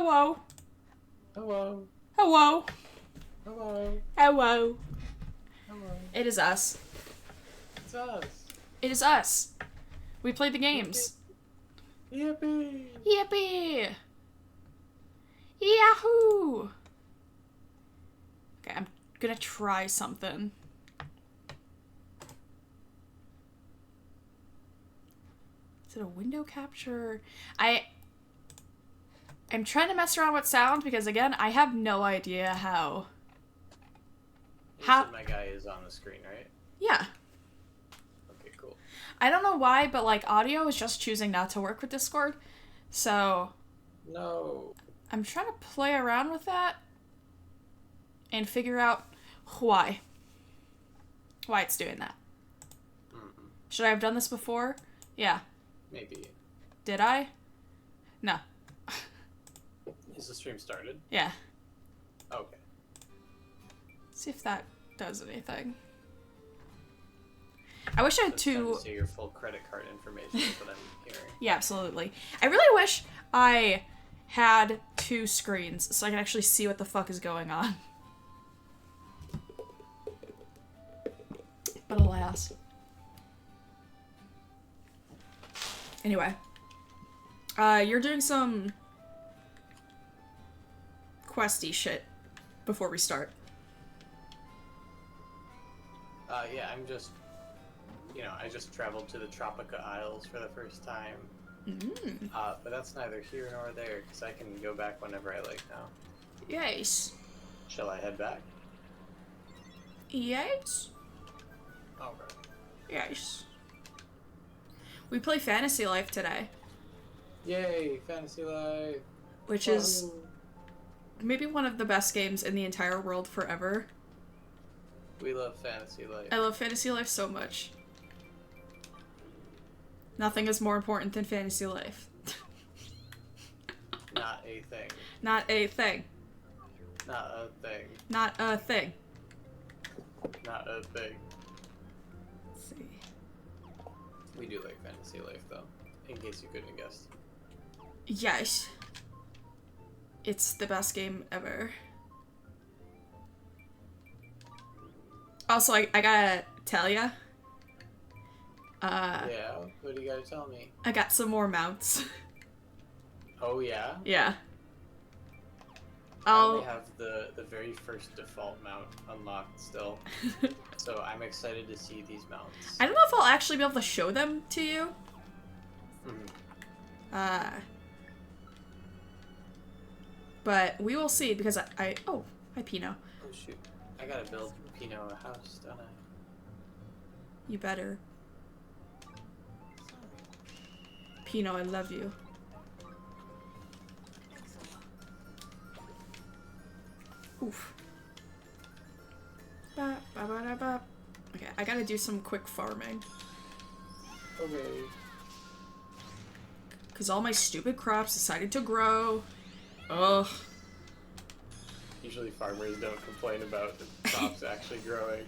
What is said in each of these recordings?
Hello. Hello. Hello. Hello. Hello. Hello. It is us. It's us. It is us. We played the games. Yippee! Yippee! Yahoo! Okay, I'm gonna try something. Is it a window capture? I'm trying to mess around with sound because, again, I have no idea how. You said my guy is on the screen, right? Yeah. Okay, cool. I don't know why, but, like, audio is just choosing not to work with Discord. So, No. I'm trying to play around with that and figure out why. Why it's doing that. Mm-mm. Should I have done this before? Yeah. Maybe. Did I? No. Is the stream started? Yeah. Okay. See if that does anything. I wish I had It's time two... to see your full credit card information is what I'm hearing. Yeah, absolutely. I really wish I had two screens so I could actually see what the fuck is going on. But alas. Anyway. You're doing some questy shit before we start. Yeah, I'm just... You know, I just traveled to the Tropica Isles for the first time. Mm. But that's neither here nor there, because I can go back whenever I like now. Yes. Shall I head back? Yes. Alright. Yes. We play Fantasy Life today. Yay, Fantasy Life! Which is maybe one of the best games in the entire world forever. We love Fantasy Life. I love Fantasy Life so much. Nothing is more important than Fantasy Life. Not a thing. Not a thing. Not a thing. Not a thing. Not a thing. Let's see. We do like Fantasy Life, though, in case you couldn't have guessed. Yes. It's the best game ever. Also, I gotta tell ya. Yeah, what do you gotta tell me? I got some more mounts. Oh, yeah? Yeah. I I'll... only have the very first default mount unlocked still, so I'm excited to see these mounts. I don't know if I'll actually be able to show them to you. Mm-hmm. But we will see because I oh, hi Pino. Oh shoot, I gotta build Pino a house, don't I? You better. Pino, I love you. Oof. Ba, ba, ba, da, ba. Okay, I gotta do some quick farming. Okay. Because all my stupid crops decided to grow. Ugh. Usually farmers don't complain about the crops actually growing.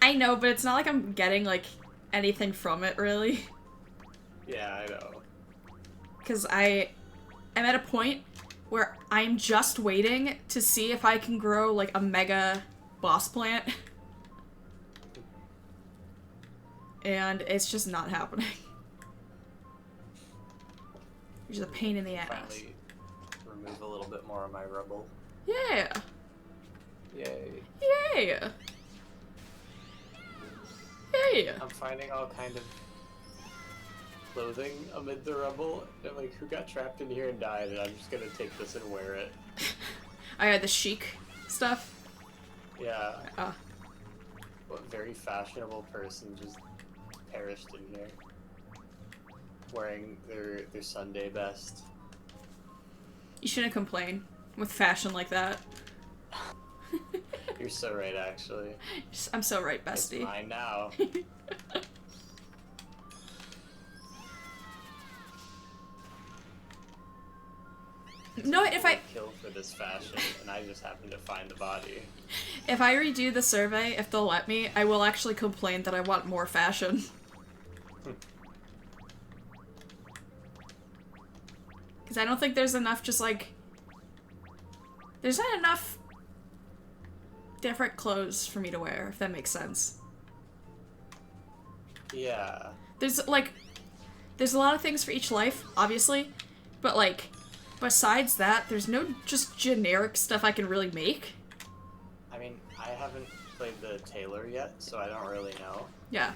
I know, but it's not like I'm getting, like, anything from it, really. Yeah, I know. Because I'm at a point where I'm just waiting to see if I can grow, like, a mega boss plant. And it's just not happening. Which is a pain in the ass. Finally remove a little bit more of my rubble. Yeah! Yay. Yeah! Yeah! I'm finding all kind of clothing amid the rubble. And like, who got trapped in here and died, and I'm just gonna take this and wear it. I had the chic stuff. Yeah. Ah. What very fashionable person just perished in here. Wearing their Sunday best. You shouldn't complain with fashion like that. You're so right, actually. I'm so right, bestie. It's mine now. No, if I kill for this fashion, and I just happen to find the body. if I redo the survey, if they'll let me, I will actually complain that I want more fashion. Because I don't think there's enough just like... There's not enough different clothes for me to wear, if that makes sense. Yeah. There's like... There's a lot of things for each life, obviously. But like, besides that, there's no just generic stuff I can really make. I mean, I haven't played the tailor yet, so I don't really know. Yeah.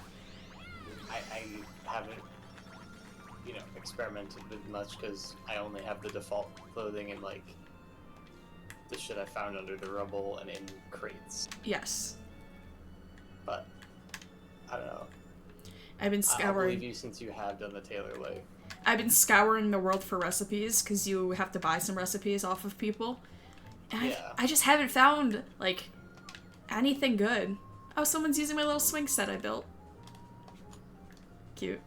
I haven't, you know, experimented with much because I only have the default clothing and like the shit I found under the rubble and in crates. Yes. But I don't know. I've been I'll scouring. believe you since you have done the tailor life. I've been scouring the world for recipes because you have to buy some recipes off of people. And Yeah. I just haven't found like anything good. Oh, someone's using my little swing set I built. Cute.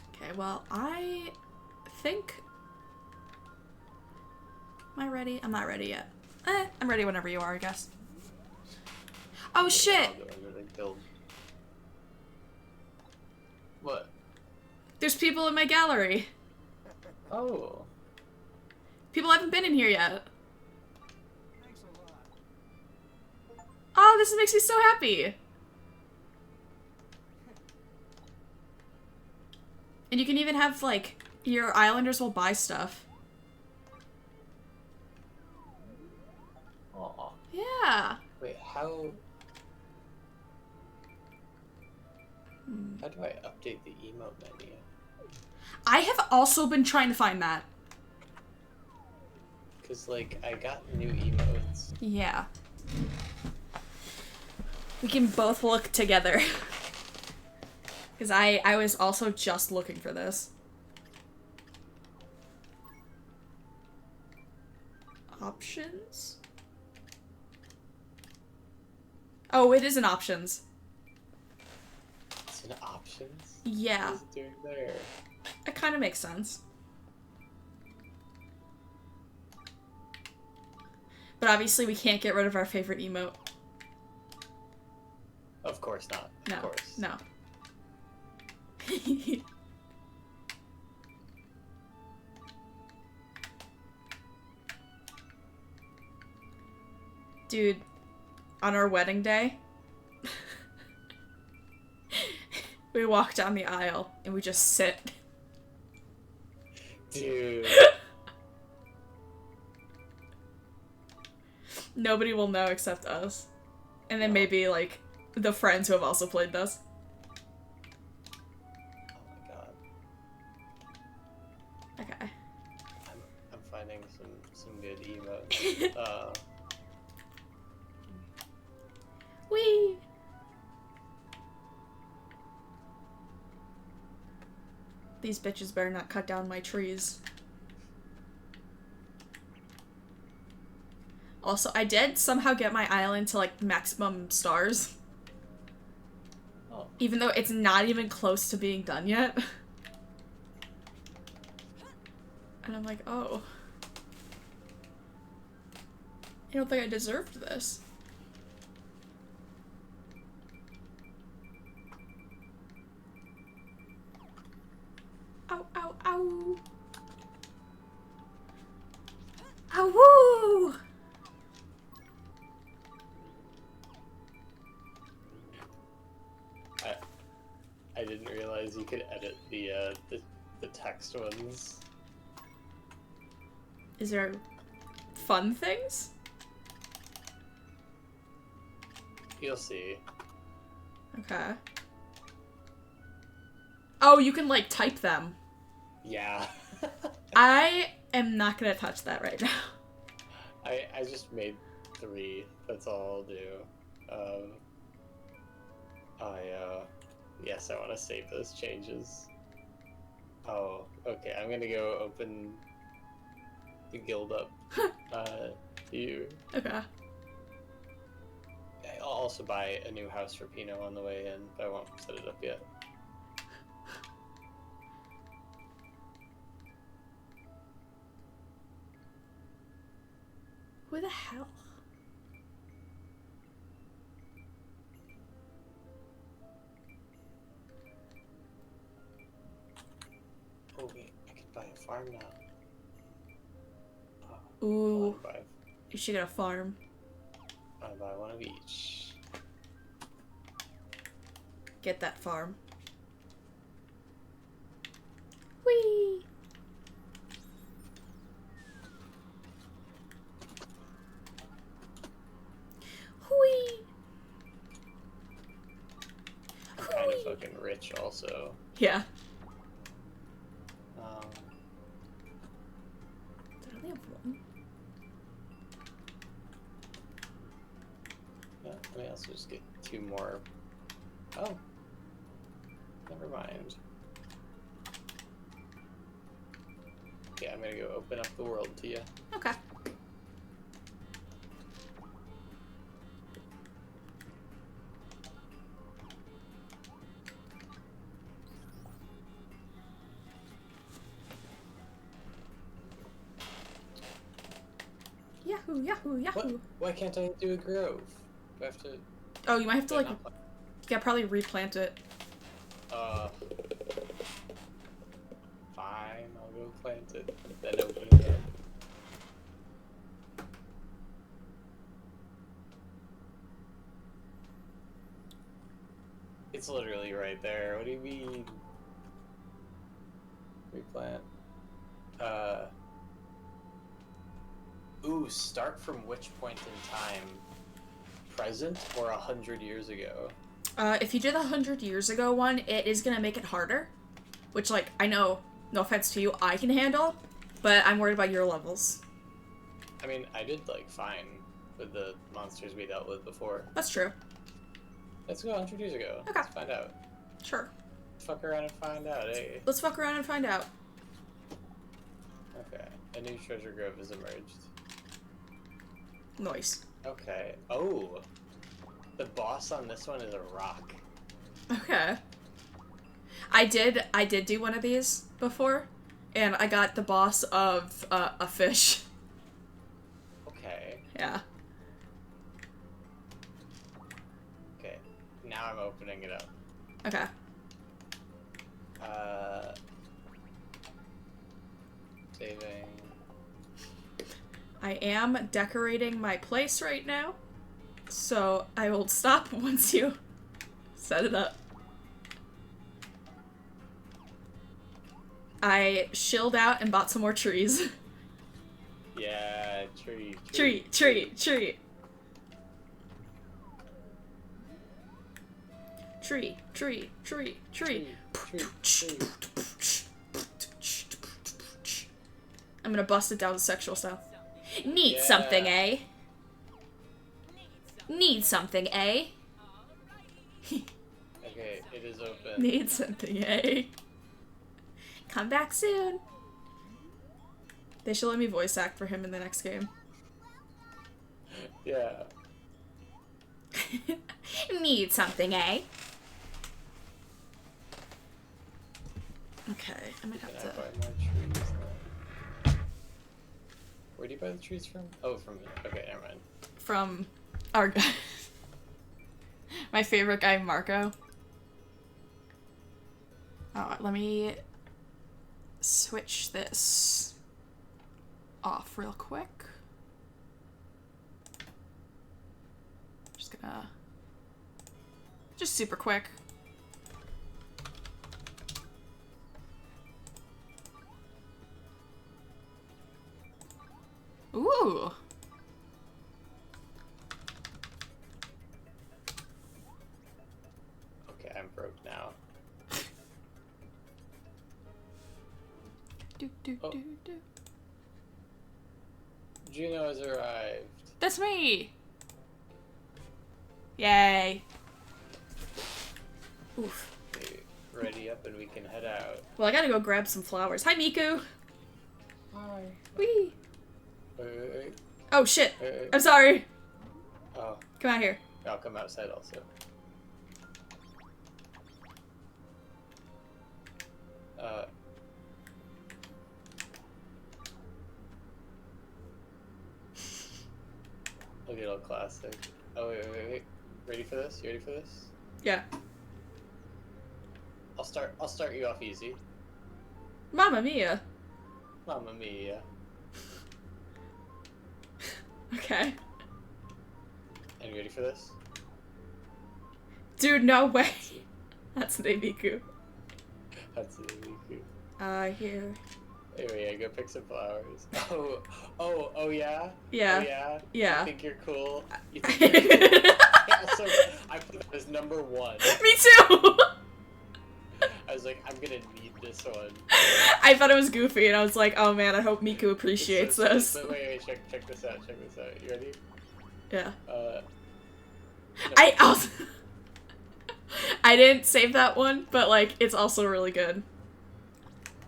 Okay, well, I think... Am I ready? I'm not ready yet. I'm ready whenever you are, I guess. Oh, shit! I'll go into the guild. What? There's people in my gallery. Oh. People haven't been in here yet. Oh, this makes me so happy. And you can even have, like, your islanders will buy stuff. Aw. Yeah. Wait, how do I update the emote menu? I have also been trying to find that. Cause like I got new emotes. Yeah. We can both look together. Because I was also just looking for this. Options? Oh, it is in options. It's in options? Yeah. What is it doing there? It kind of makes sense. But obviously we can't get rid of our favorite emote. Of course not. No. Of course. No. Dude, on our wedding day, we walk down the aisle and we just sit. Dude. Nobody will know except us. And then No. maybe, like, the friends who have also played this. Oh my god. Okay. I'm finding some good emotes. Whee! These bitches better not cut down my trees. Also, I did somehow get my island to, like, maximum stars. Oh. Even though it's not even close to being done yet. And I'm like, oh. I don't think I deserved this. Ow, ow, ow. Ow, woo! I didn't realize you could edit the text ones. Is there fun things? You'll see. Okay. Oh, you can, like, type them. Yeah. I am not gonna touch that right now. I just made 3. That's all I'll do. Yes, I want to save those changes. Oh, okay. I'm gonna go open the guild up. You. Okay. I'll also buy a new house for Pino on the way in, but I won't set it up yet. Who the hell? buy a farm now. Oh, Ooh, I you should get a farm. buy one of each. Get that farm. Whee! Whee! I'm kind of fucking rich, also. Yeah. Did I only have one? Yeah, let me also just get 2 more. Oh, never mind. Okay, I'm gonna go open up the world to you. Okay. Yahoo, yahoo, yahoo. What? Why can't I do a grove? Do I have to? Oh, you might have to, like, not- yeah, probably replant it. Fine, I'll go plant it, then open it up. It's literally right there. What do you mean? Replant. Ooh, start from which point in time? Present or 100 years ago? If you did the 100 years ago one, it is gonna make it harder. Which, like, I know, no offense to you, I can handle, but I'm worried about your levels. I mean, I did, like, fine with the monsters we dealt with before. That's true. Let's go 100 years ago. Okay. Let's find out. Sure. Fuck around and find out, eh? Let's fuck around and find out. Okay. A new treasure grove has emerged. Nice. Okay. Oh! The boss on this one is a rock. Okay. I did do one of these before, and I got the boss of a fish. Okay. Yeah. Okay. Now I'm opening it up. Okay. Saving. I am decorating my place right now, so I will stop once you set it up. I shilled out and bought some more trees. Yeah, tree. Tree, tree, tree. Tree, tree, tree, tree. I'm gonna bust it down to sexual style. Need Yeah. something, eh? Need something, eh? Okay, it is open. Need something, eh? Come back soon. They should let me voice act for him in the next game. Yeah. Need something, eh? Okay, I'm gonna Can have I to. buy more trees now? Where do you buy the trees from? Oh, from here. Okay, never mind. From our guy. My favorite guy, Marco. Oh, let me switch this off real quick. Just gonna. Just super quick. Ooh. Okay, I'm broke now. Do, do, Oh. do, do. Juno has arrived. That's me! Yay. Oof. Okay, ready up and we can head out. Well, I gotta go grab some flowers. Hi, Miku! Hi. Whee! Wait. Oh, shit. I'm sorry. Oh, Come out here. I'll come outside also. Look at old classic. Oh wait. Ready for this? You ready for this? Yeah. I'll start you off easy. Mamma mia. Mamma mia. Okay. Are you ready for this? Dude, no way. See. That's Miku. That's the Miku. Here. Anyway, go pick some flowers. Oh, yeah? Yeah. Oh, yeah? Yeah. You think you're cool? You think you're cool? Yeah, so I put that as number 1. Me too! I was like, I'm gonna need this one. I thought it was goofy, and I was like, oh man, I hope Miku appreciates this. But wait, check this out, You ready? Yeah. No. I also... I didn't save that one, but like, it's also really good.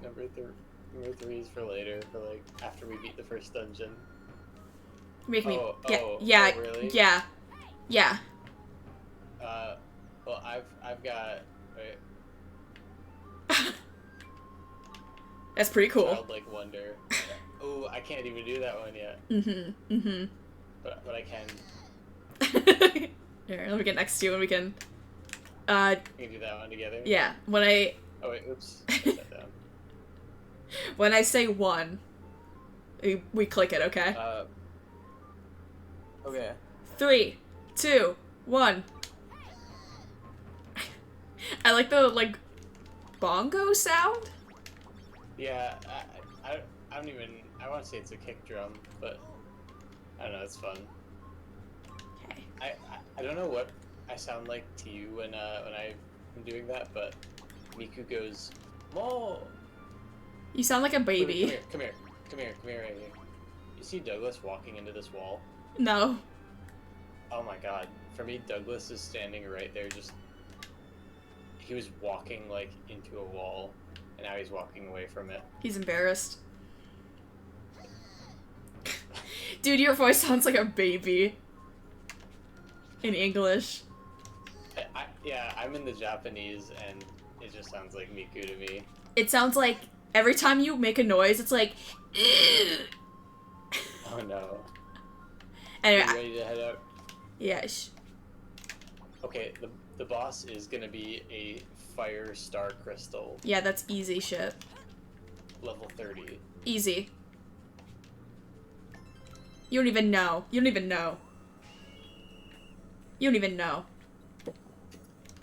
Number 3 is for later, for like, after we beat the first dungeon. Make me... Oh, yeah, really? yeah. Well, I've got... Wait. That's pretty cool. Childlike Wonder. Oh, I can't even do that one yet. But I can. Here, let me get next to you and we can... We can do that one together? Yeah, when I... Oh wait, oops. I set that down. When I say 1, we click it, okay? Okay. 3, 2, 1. I like the, like, bongo sound? Yeah, I don't even... I want to say it's a kick drum, but... I don't know, it's fun. Okay. I don't know what I sound like to you when I'm doing that, but Miku goes, "Mo!" You sound like a baby. Come here, right here. You see Douglas walking into this wall? No. Oh my god. For me, Douglas is standing right there, just... He was walking, like, into a wall, and now he's walking away from it. He's embarrassed. Dude, your voice sounds like a baby. In English. Yeah, I'm in the Japanese, and it just sounds like Miku to me. It sounds like every time you make a noise, it's like... Oh no. Anyway, Are you ready to head out? Yes. Okay, the boss is gonna be a fire star crystal. Yeah, that's easy shit. Level 30. Easy. You don't even know. You don't even know. You don't even know.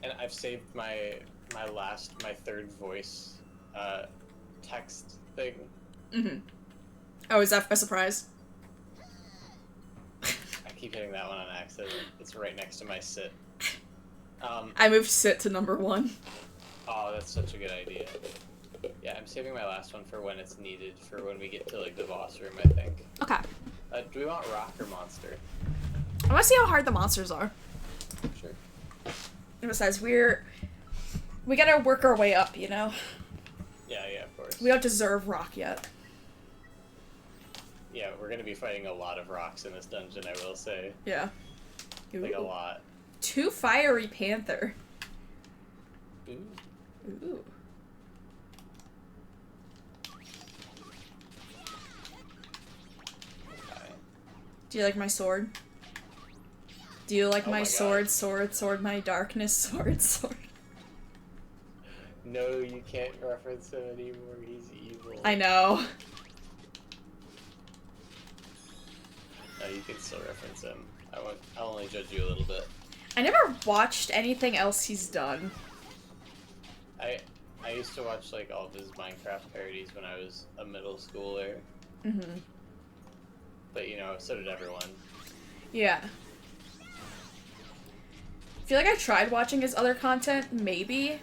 And I've saved my third voice text thing. Oh, is that a surprise? I keep hitting that one on accident. It's right next to my sit. I moved sit to number 1. Oh, that's such a good idea. Yeah, I'm saving my last one for when it's needed, for when we get to like the boss room, I think. Okay. Do we want rock or monster? I want to see how hard the monsters are. Sure. And besides, we gotta work our way up, you know? Yeah, of course. We don't deserve rock yet. Yeah, we're gonna be fighting a lot of rocks in this dungeon, I will say. Yeah. Like a lot. 2 fiery panther. Ooh. Ooh. Okay. Do you like my sword? Do you like Oh my my sword, God. sword, my darkness, sword? No, you can't reference him anymore. He's evil. I know. No, you can still reference him. I'll only judge you a little bit. I never watched anything else he's done. I used to watch like all of his Minecraft parodies when I was a middle schooler. But you know, so did everyone. Yeah. I feel like I tried watching his other content, maybe.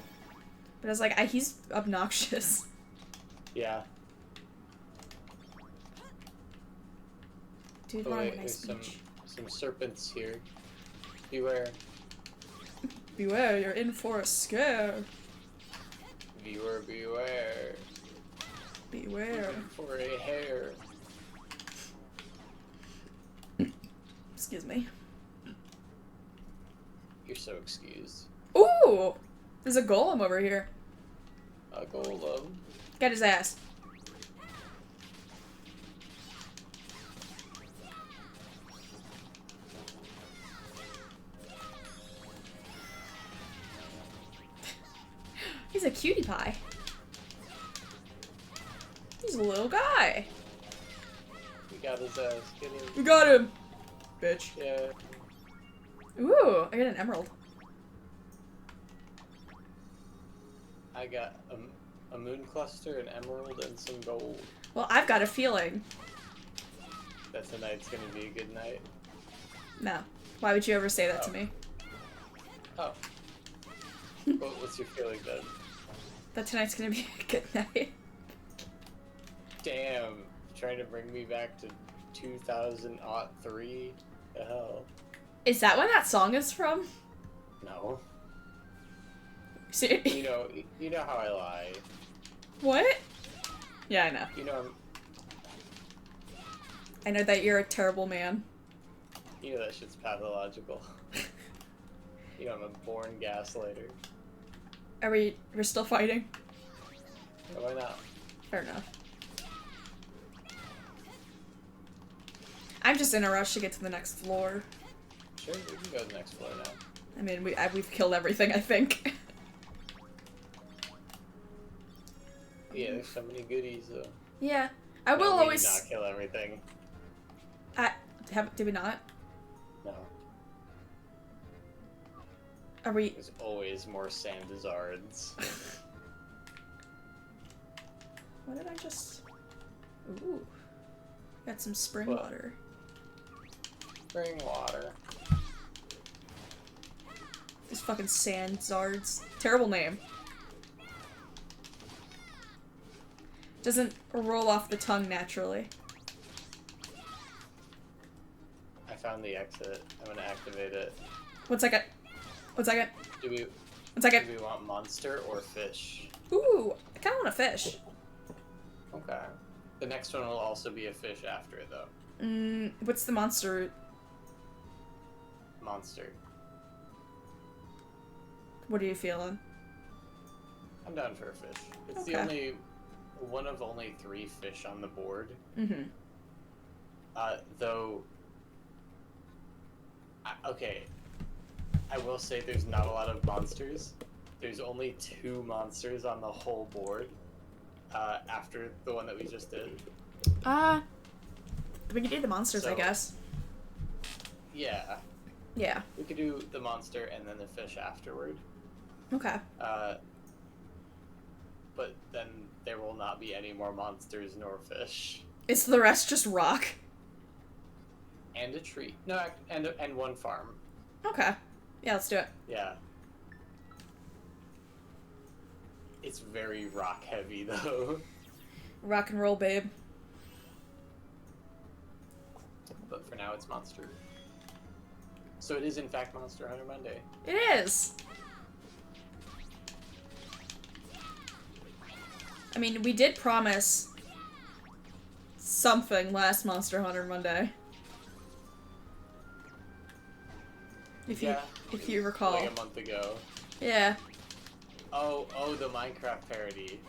But I was like, he's obnoxious. Yeah. Dude, Oh wrong wait, with my there's speech. some serpents here. Beware. Beware, you're in for a scare. Viewer, beware. Beware. Looking for a hair. Excuse me. You're so excused. Ooh! There's a golem over here. A golem. Get his ass. He's a cutie pie. He's a little guy. We got his ass. Get him. We got him! Bitch. Yeah. Ooh, I got an emerald. I got a moon cluster, an emerald, and some gold. Well, I've got a feeling. That tonight's gonna be a good night. No. Why would you ever say that to me? Oh. What's your feeling then? That tonight's gonna be a good night. Damn. Trying to bring me back to 2003? The hell? Is that where that song is from? No. See- You know how I lie. What? Yeah, I know. You know I know that you're a terrible man. You know that shit's pathological. You know I'm a born gaslighter. We're still fighting? Oh, why not? Fair enough. I'm just in a rush to get to the next floor. Sure, we can go to the next floor now. I mean, we've killed everything, I think. Yeah, there's so many goodies though. Yeah. I will No, we always... did not kill everything. Did we not? No. Are we... There's always more Sandazards. What did I just... Ooh. Got some spring What? water. Spring water. These fucking Sandzards. Terrible name. Doesn't roll off the tongue naturally. I found the exit. I'm gonna activate it. 1 second. 1 second. Do we 1 second. do we want monster or fish? Ooh, I kind of want a fish. Okay. The next one will also be a fish after it though. What's the monster? Monster. What are you feeling? I'm down for a fish. It's Okay. the only one of only 3 fish on the board. Mm-hmm. Though. Okay. I will say there's not a lot of monsters. There's only 2 monsters on the whole board. After the one that we just did. We can do the monsters, I So- guess. Yeah. Yeah. We could do the monster and then the fish afterward. Okay. But then there will not be any more monsters nor fish. Is the rest just rock? And a tree. No, and 1 farm. Okay. Yeah, let's do it. Yeah. It's very rock heavy though. Rock and roll, babe. But for now it's monster. So it is in fact Monster Hunter Monday. It is. I mean, we did promise something last Monster Hunter Monday. If you recall. Like a month ago. Yeah. Oh, the Minecraft parody.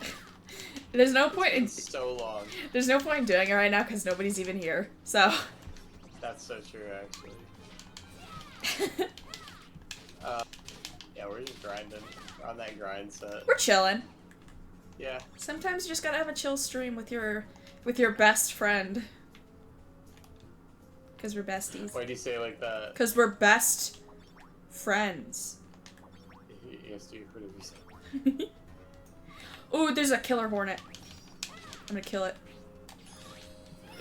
There's no point in It's so long. there's no point in doing it right now because nobody's even here. So. That's so true, actually. Yeah, we're just grinding. We're on that grind set. We're chilling. Yeah. Sometimes you just gotta have a chill stream with your best friend. Because we're besties. Why do you say it like that? Because we're best friends. Yes, dude. What did we say? Ooh, there's a killer hornet. I'm gonna kill it.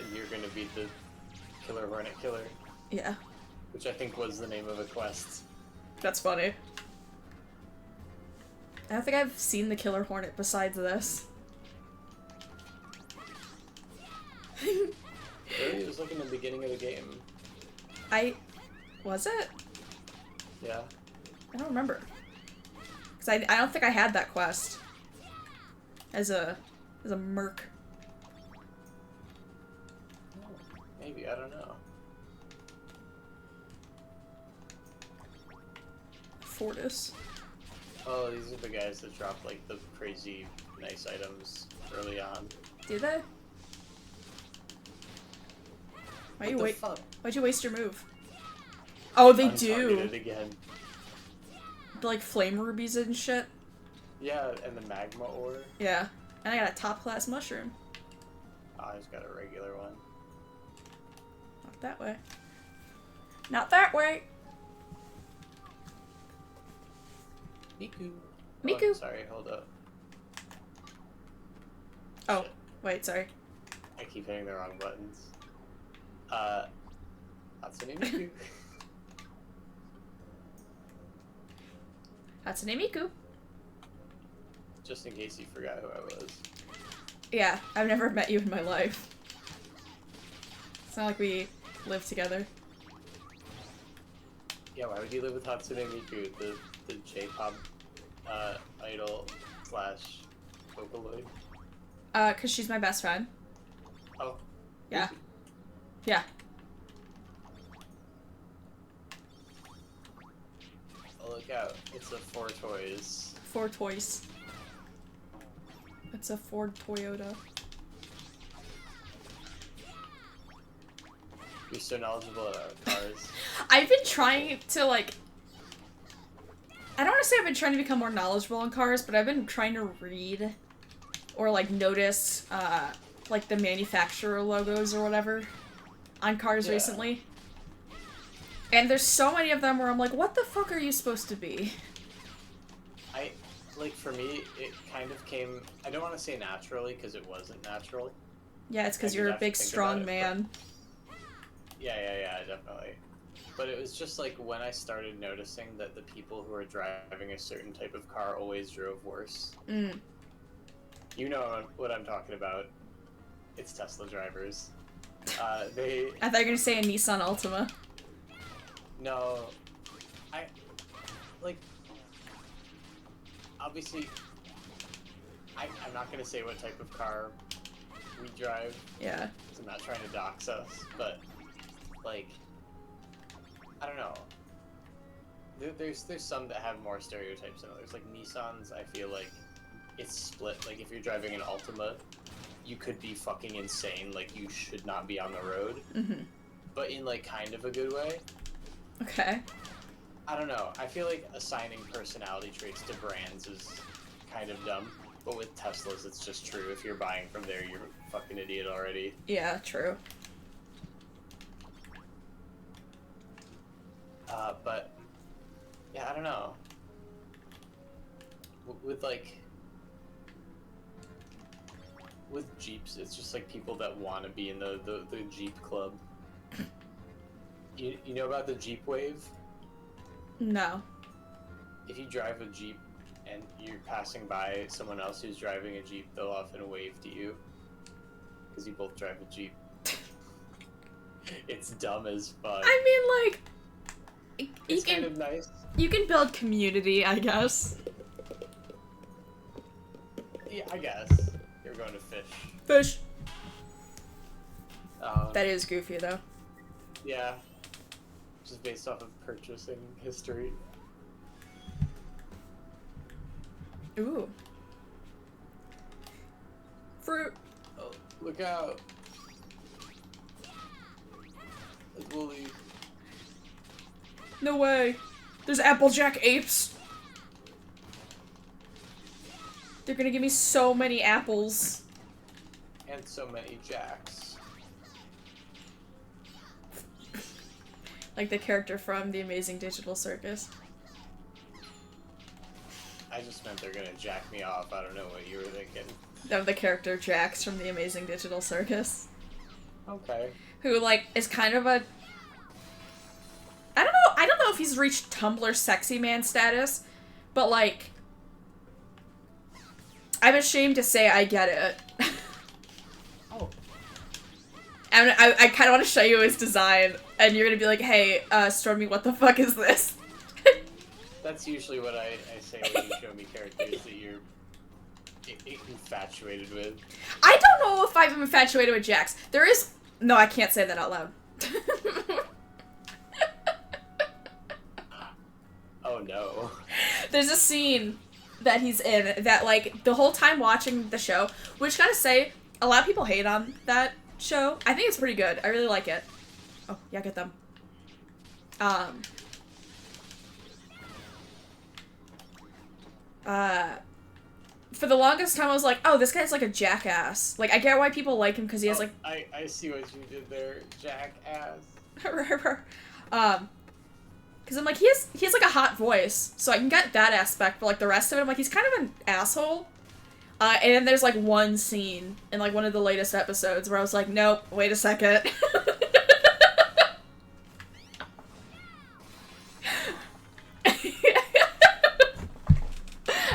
And you're gonna beat the Killer Hornet Killer, Yeah, which I think was the name of a quest. that's funny. I don't think I've seen the killer hornet besides this. Really? It was like in the beginning of the game. Was it? Yeah. I don't remember. Because I don't think I had that quest. As a merc. Maybe, I don't know. Fortis. Oh, these are the guys that drop like the crazy nice items early on. Do they? What the fuck? Why'd you waste your move? Oh, they Untargeted do. again. The, like, flame rubies and shit. Yeah, and the magma ore. Yeah. And I got a top class mushroom. Oh, I just got a regular one. Not that way. Not that way. Miku. Miku. Oh, sorry, hold up. Oh, Shit. wait, sorry. I keep hitting the wrong buttons. Hatsune Miku. Hatsune Miku. Just in case you forgot who I was. Yeah, I've never met you in my life. It's not like we live together. Yeah, why would you live with Hatsune Miku, the J-pop idol slash Vocaloid? 'Cause she's my best friend. Oh. Yeah. Yeah. Oh, look out. It's a Four Toys. Ford Toys. It's a Ford Toyota. You're so knowledgeable about cars. I've been trying to, like... I don't want to say I've been trying to become more knowledgeable on cars, but I've been trying to read or, like, notice, like, the manufacturer logos or whatever on cars recently. And there's so many of them where I'm like, what the fuck are you supposed to be? Like, for me, it kind of came... I don't want to say naturally, because it wasn't natural. Yeah, it's because I did you're a have to big, think strong about it, man. Yeah, definitely. But it was just like when I started noticing that the people who are driving a certain type of car always drove worse. Mm. You know what I'm talking about. It's Tesla drivers. They... I thought you were gonna say a Nissan Altima. No. Like... Obviously, I'm not gonna say what type of car we drive. Yeah. I'm not trying to dox us, but like, I don't know. There's some that have more stereotypes than others. Like Nissans, I feel like it's split. Like if you're driving an Altima, you could be fucking insane. Like you should not be on the road. Mm-hmm. But in like kind of a good way. Okay. I don't know. I feel like assigning personality traits to brands is kind of dumb. But with Teslas, it's just true. If you're buying from there, you're a fucking idiot already. Yeah, true. But yeah, I don't know. With Jeeps, it's just like people that want to be in the Jeep club. You know about the Jeep wave? No. If you drive a Jeep and you're passing by someone else who's driving a Jeep, they'll often wave to you because you both drive a Jeep. It's dumb as fuck. I mean, like, It's kind of nice. You can build community, I guess. Yeah, I guess. You're going to fish. Fish. That is goofy, though. Yeah. Just based off of purchasing history. Ooh. Fruit. Oh, look out. It's Wooly. No way. There's Applejack apes. They're gonna give me so many apples. And so many jacks. Like the character from The Amazing Digital Circus. I just meant they're gonna jack me off. I don't know what you were thinking. Of the character Jax from The Amazing Digital Circus. Okay. Who, like, is kind of a... I don't know if he's reached Tumblr sexy man status, but, like... I'm ashamed to say I get it. Oh. I kind of want to show you his design, and you're gonna be like, hey, Stormy, what the fuck is this? That's usually what I say when you show me characters that you're infatuated with. I don't know if I'm infatuated with Jax. There is... No, I can't say that out loud. Oh no. There's a scene that he's in that, like, the whole time watching the show, which, gotta say, a lot of people hate on that show. I think it's pretty good. I really like it. Oh, yeah, get them. for the longest time I was like, oh, this guy's like a jackass. Like, I get why people like him because he has like... I see what you did there, jackass. Because I'm like, he has like a hot voice, so I can get that aspect, but like the rest of it, I'm like, he's kind of an asshole. And then there's like one scene in like one of the latest episodes where I was like, nope, wait a second.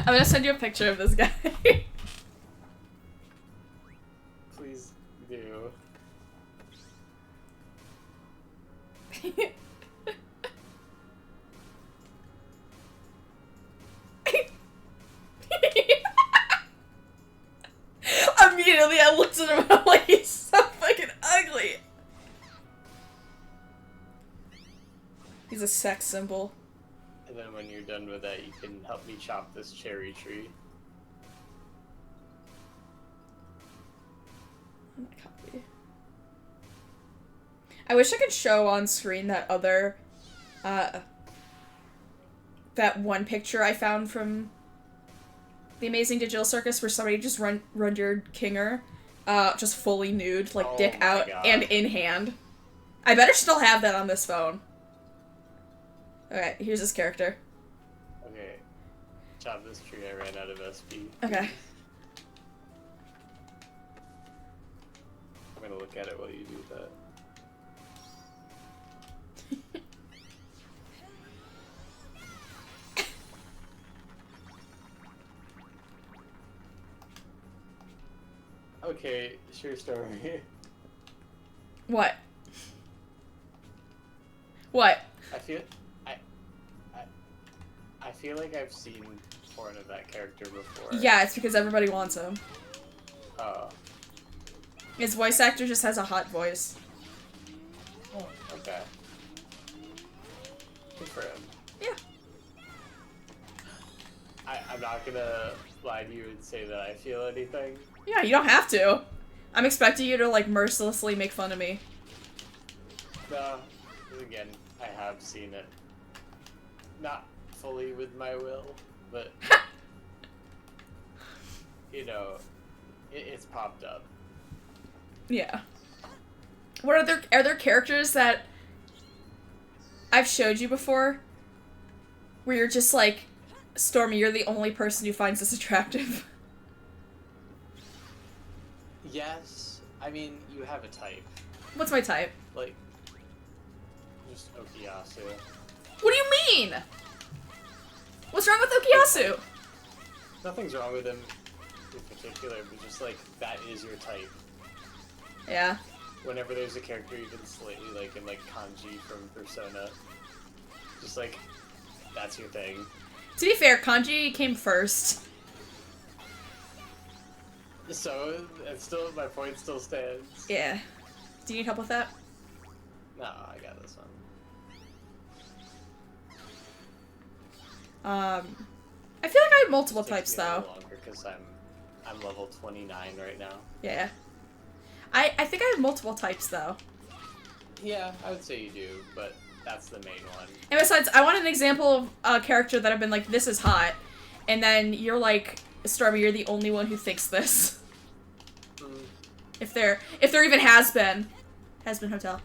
I'm gonna send you a picture of this guy. Please do. Immediately I looked at him and I'm like, he's so fucking ugly. He's a sex symbol. And then when you're done with that, you can help me chop this cherry tree. Copy. I wish I could show on screen that other, that one picture I found from The Amazing Digital Circus where somebody just rendered Kinger, just fully nude, like dick out God. and in hand. I better still have that on this phone. Okay, here's this character. Okay. Chop this tree, I ran out of SP. Okay. I'm gonna look at it while you do that. Okay, sure story. What? What? I feel like I've seen porn of that character before. Yeah, it's because everybody wants him. Oh. His voice actor just has a hot voice. Oh, okay. Good for him. Yeah. I'm not gonna lie to you and say that I feel anything. Yeah, you don't have to. I'm expecting you to, like, mercilessly make fun of me. No, 'cause again, I have seen it. Not fully with my will, but, you know, it's popped up. Yeah. What are there characters that I've showed you before? Where you're just like, Stormy, you're the only person who finds this attractive. Yes, I mean, you have a type. What's my type? Like, just Okuyasu. What do you mean? What's wrong with Okuyasu? Nothing's wrong with him in particular, but just like, that is your type. Yeah. Whenever there's a character even slightly like in like Kanji from Persona, just like, that's your thing. To be fair, Kanji came first. So, it's still, my point still stands. Yeah. Do you need help with that? No, I got this one. I feel like I have multiple types though. Longer because I'm level 29 right now. Yeah. I think I have multiple types though. Yeah, I would say you do, but that's the main one. And besides, I want an example of a character that I've been like, this is hot, and then you're like, Stormy, you're the only one who thinks this. Mm. If there even has been Hotel.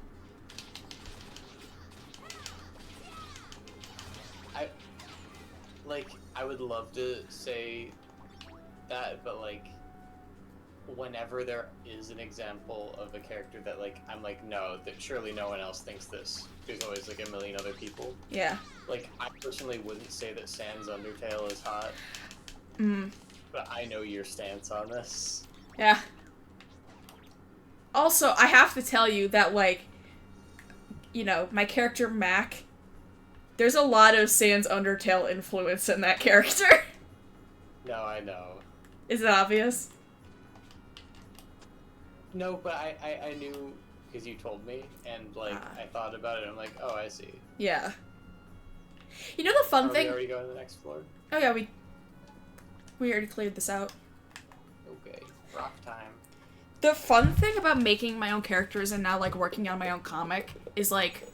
I would love to say that, but like, whenever there is an example of a character that like, I'm like, no, that surely no one else thinks this. There's always like a million other people. Yeah. Like, I personally wouldn't say that Sans Undertale is hot. Mm. But I know your stance on this. Yeah. Also, I have to tell you that, like, you know, my character Mac, there's a lot of Sans Undertale influence in that character. No, I know. Is it obvious? No, but I knew because you told me, and like, I thought about it, and I'm like, oh, I see. Yeah. You know the fun thing? Are we already going to the next floor? Oh yeah, we already cleared this out. Okay, rock time. The fun thing about making my own characters and now, like, working on my own comic is, like,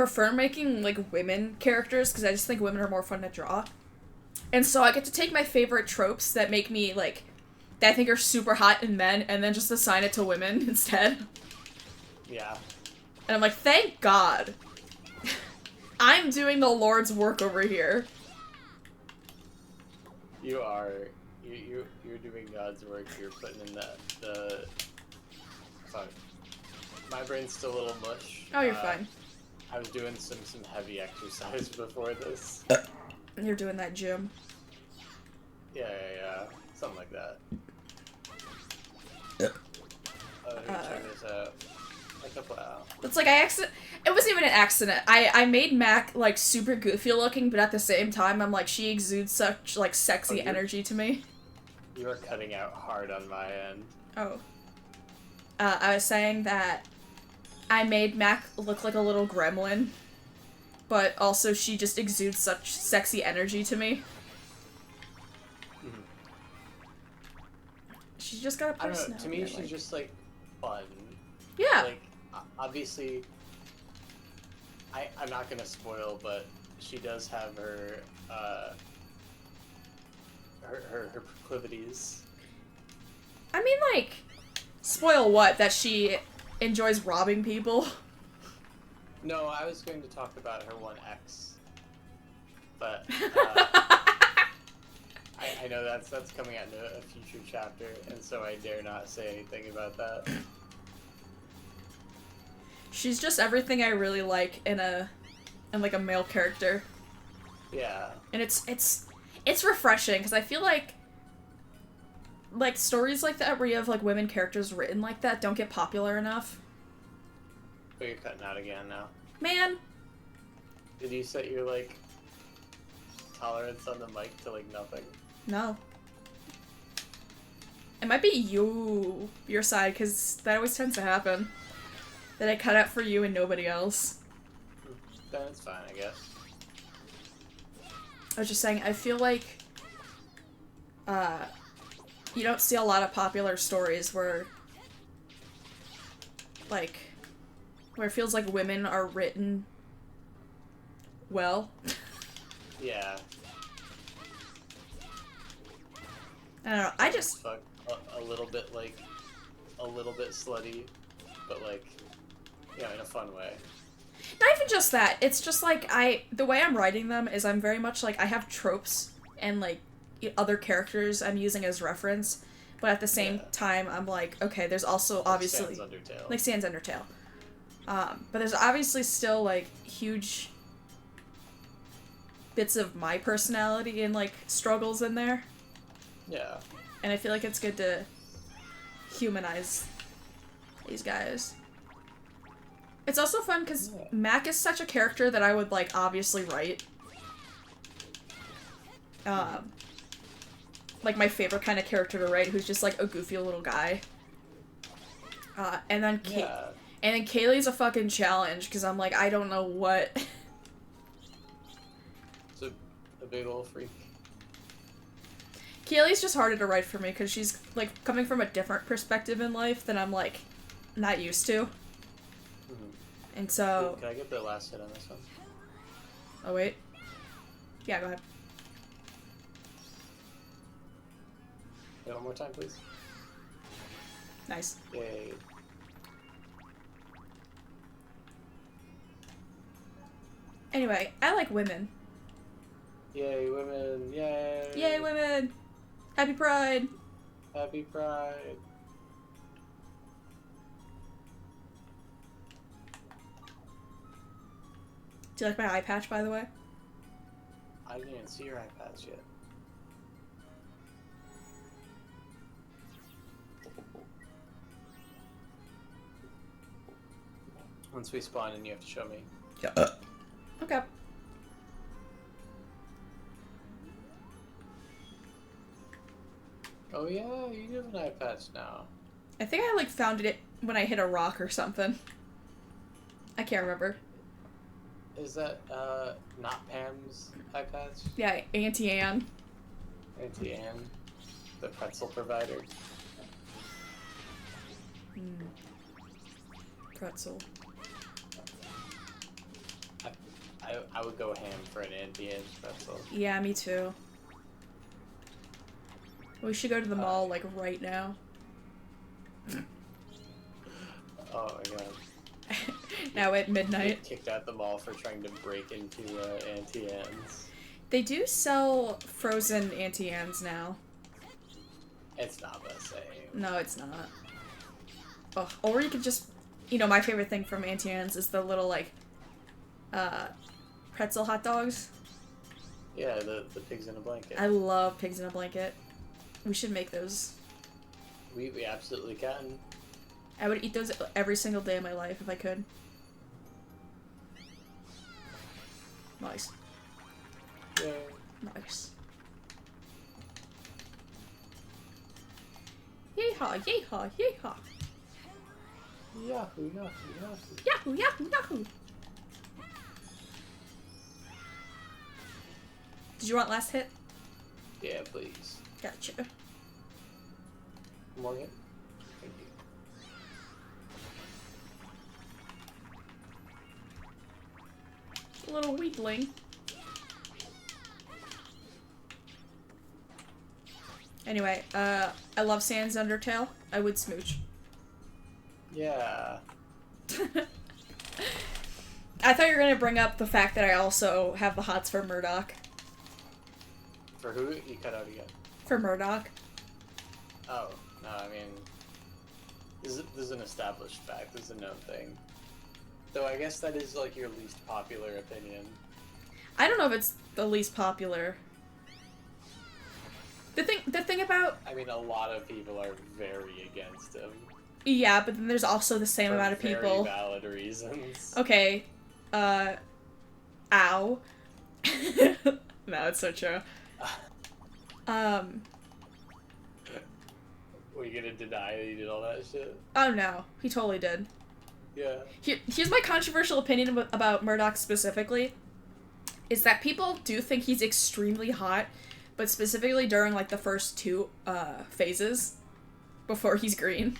prefer making like women characters because I just think women are more fun to draw. And so I get to take my favorite tropes that make me like that I think are super hot in men and then just assign it to women instead. Yeah. And I'm like, thank God. I'm doing the Lord's work over here. You are. You're doing God's work. You're putting in the. Fuck. My brain's still a little mush. Oh, you're fine. I was doing some heavy exercise before this. You're doing that gym. Yeah. Something like that. Check this out. It's like it wasn't even an accident. I made Mac like super goofy looking, but at the same time I'm like she exudes such like sexy energy to me. You are cutting out hard on my end. Oh. I was saying that I made Mac look like a little gremlin, but also she just exudes such sexy energy to me. Mm-hmm. She's just got a personality. I don't know. To me, she's just like fun. Yeah. Like obviously, I'm not gonna spoil, but she does have her proclivities. I mean, like, spoil what? That she enjoys robbing people? No, I was going to talk about her one ex, but I know that's coming out in a future chapter, and so I dare not say anything about that. She's just everything I really like in like a male character. Yeah. And it's refreshing because I feel like stories like that where you have like women characters written like that don't get popular enough. But you're cutting out again now. Man. Did you set your like tolerance on the mic to like nothing? No. It might be your side because that always tends to happen. That I cut out for you and nobody else. Then it's fine, I guess. I was just saying, I feel like you don't see a lot of popular stories where it feels like women are written well. Yeah. I don't know, I just... Fuck, a little bit slutty, but like, you know, in a fun way. Not even just that, it's just like, the way I'm writing them is I'm very much like, I have tropes and like, other characters I'm using as reference, but at the same time, I'm like, okay, there's also obviously... Like Sans Undertale. But there's obviously still, like, huge bits of my personality and, like, struggles in there. Yeah. And I feel like it's good to humanize these guys. It's also fun because Mac is such a character that I would, like, obviously write. Like, my favorite kind of character to write, who's just, like, a goofy little guy. And then Kayleigh's a fucking challenge, because I'm like, I don't know what... It's a big old freak. Kayleigh's just harder to write for me, because she's, like, coming from a different perspective in life than I'm, like, not used to. Mm-hmm. And so... Can I get the last hit on this one? Oh, wait. Yeah, go ahead. Wait, one more time, please. Nice. Yay. Anyway, I like women. Yay, women! Yay! Yay, women! Happy Pride! Happy Pride! Do you like my eye patch, by the way? I didn't even see your eye patch yet. Once we spawn in, you have to show me. Yeah. Okay. Oh yeah, you have an eye patch now. I think I, like, found it when I hit a rock or something. I can't remember. Is that, not Pam's eye patch? Yeah, Auntie Anne. Auntie Anne, the pretzel provider. Pretzel. I would go ham for an Auntie Anne's pretzel. Yeah, me too. We should go to the mall, like, right now. Oh my god. Now at Get midnight. kicked out the mall for trying to break into Auntie Anne's. They do sell frozen Auntie Anne's now. It's not the same. No, it's not. Oh, or you could just, you know, my favorite thing from Auntie Anne's is the little, like, pretzel hot dogs. Yeah, the pigs in a blanket. I love pigs in a blanket. We should make those. We absolutely can. I would eat those every single day of my life if I could. Nice. Yeah. Nice. Yeehaw, yeehaw, yeehaw. Yahoo, yahoo, yahoo. Yahoo, yahoo, yahoo. Did you want last hit? Yeah, please. Gotcha. Morgan? Thank you. Little weakling. Anyway, I love Sans Undertale. I would smooch. Yeah. I thought you were gonna bring up the fact that I also have the hots for Murdoch. For who? You cut out again. For Murdoch. Oh, no, I mean... This is an established fact. This is a known thing. Though I guess that is, like, your least popular opinion. I don't know if it's the least popular. The thing about... I mean, a lot of people are very against him. Yeah, but then there's also the same For amount of people. very valid reasons. Okay. Ow. No, it's so true. Were you gonna deny that you did all that shit? Oh no, he totally did. Yeah. Here's my controversial opinion about Murdoch specifically, is that people do think he's extremely hot, but specifically during, like, the first two, phases, before he's green.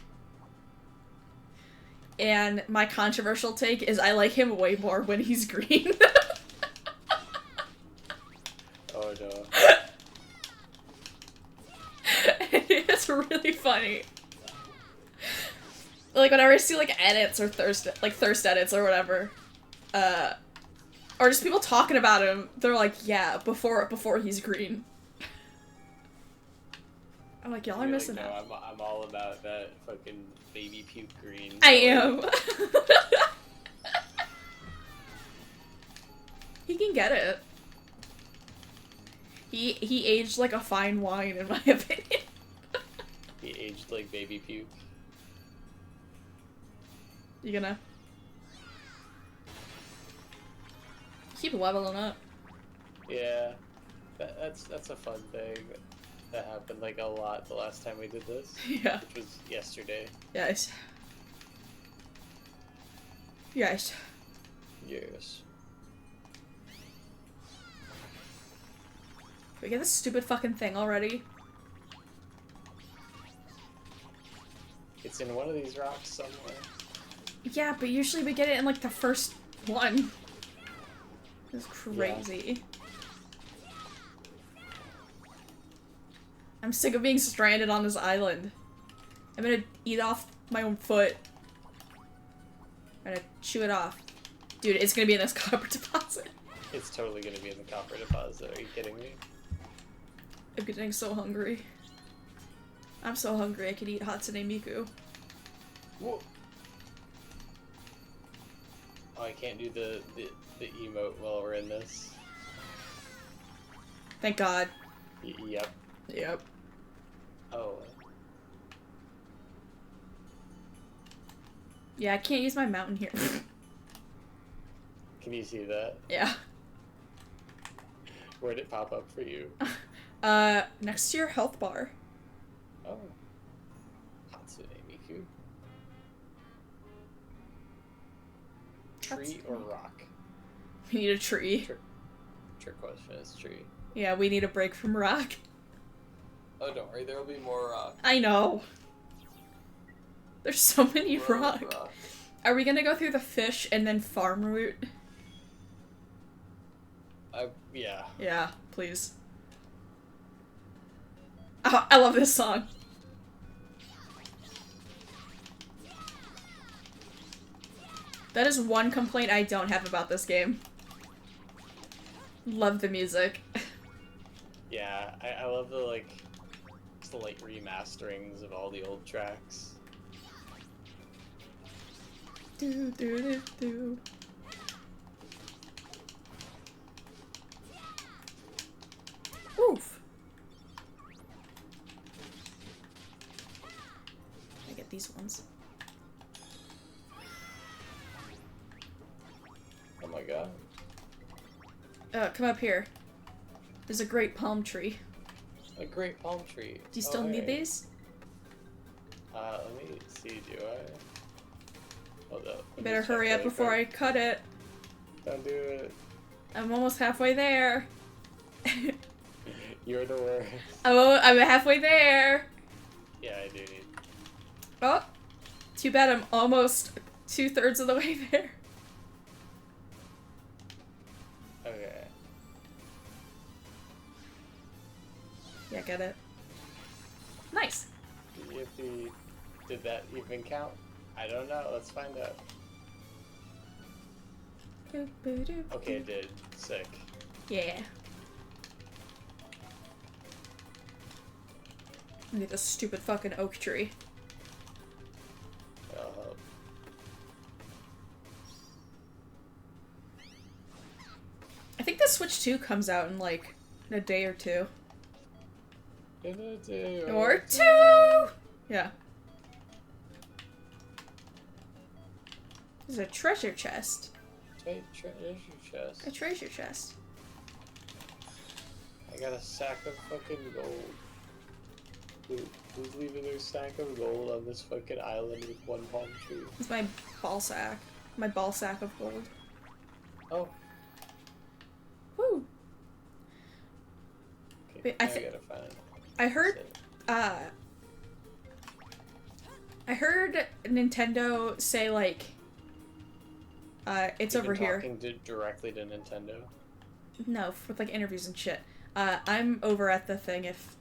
And my controversial take is I like him way more when he's green. Oh no. It's really funny. Like, whenever I see, like, edits or thirst edits or whatever, or just people talking about him, they're like, yeah, before he's green. I'm like, y'all are You're missing like, out. no, I'm all about that fucking baby puke green. I am. He can get it. He aged like a fine wine, in my opinion. He aged like baby puke. You gonna keep leveling up? Yeah, that's a fun thing that happened like a lot the last time we did this. Yeah. Which was yesterday. Yes. Yes. Yes. Can we get this stupid fucking thing already? It's in one of these rocks somewhere. Yeah, but usually we get it in, like, the first one. It's crazy. Yeah. I'm sick of being stranded on this island. I'm gonna eat off my own foot. I'm gonna chew it off. Dude, it's gonna be in this copper deposit. It's totally gonna be in the copper deposit. Are you kidding me? I'm getting so hungry. I'm so hungry I could eat Hatsune Miku. Whoa. Oh, I can't do the emote while we're in this. Thank God. Yep. Yep. Oh. Yeah, I can't use my mountain here. Can you see that? Yeah. Where'd it pop up for you? Next to your health bar. Oh. Hatsune Miku. Tree or rock? We need a tree. Trick question is tree. Yeah, we need a break from rock. Oh, don't worry, there'll be more rock. I know. There's so many More rock. rock. Are we gonna go through the fish and then farm route? Yeah. Yeah, please. Oh, I love this song. That is one complaint I don't have about this game. Love the music. Yeah, I love the like remasterings of all the old tracks. Do, do, do, do. Oof. I get these ones. Oh my god. Come up here. There's a great palm tree. A great palm tree. Do you still need these? Let me see, do I? Hold up. You better hurry up before I cut it. Don't do it. I'm almost halfway there. You're the worst. I'm halfway there. Yeah, I do need. Oh, too bad I'm almost 2/3 of the way there. Okay. Yeah, get it. Nice. Yippee. Did that even count? I don't know. Let's find out. Okay, it did. Sick. Yeah. Look at this stupid fucking oak tree. That'll help. I think the Switch 2 comes out in like a day or two. Or two! Yeah. There's a treasure chest. Treasure chest. A treasure chest. I got a sack of fucking gold. Who's leaving their sack of gold on this fucking island with one palm tree? It's my ball sack. My ball sack of gold. Oh. Woo! Okay, Wait, now I gotta find it. I heard Nintendo say like, it's You've over been here. talking directly to Nintendo. No, with like interviews and shit. I'm over at the thing if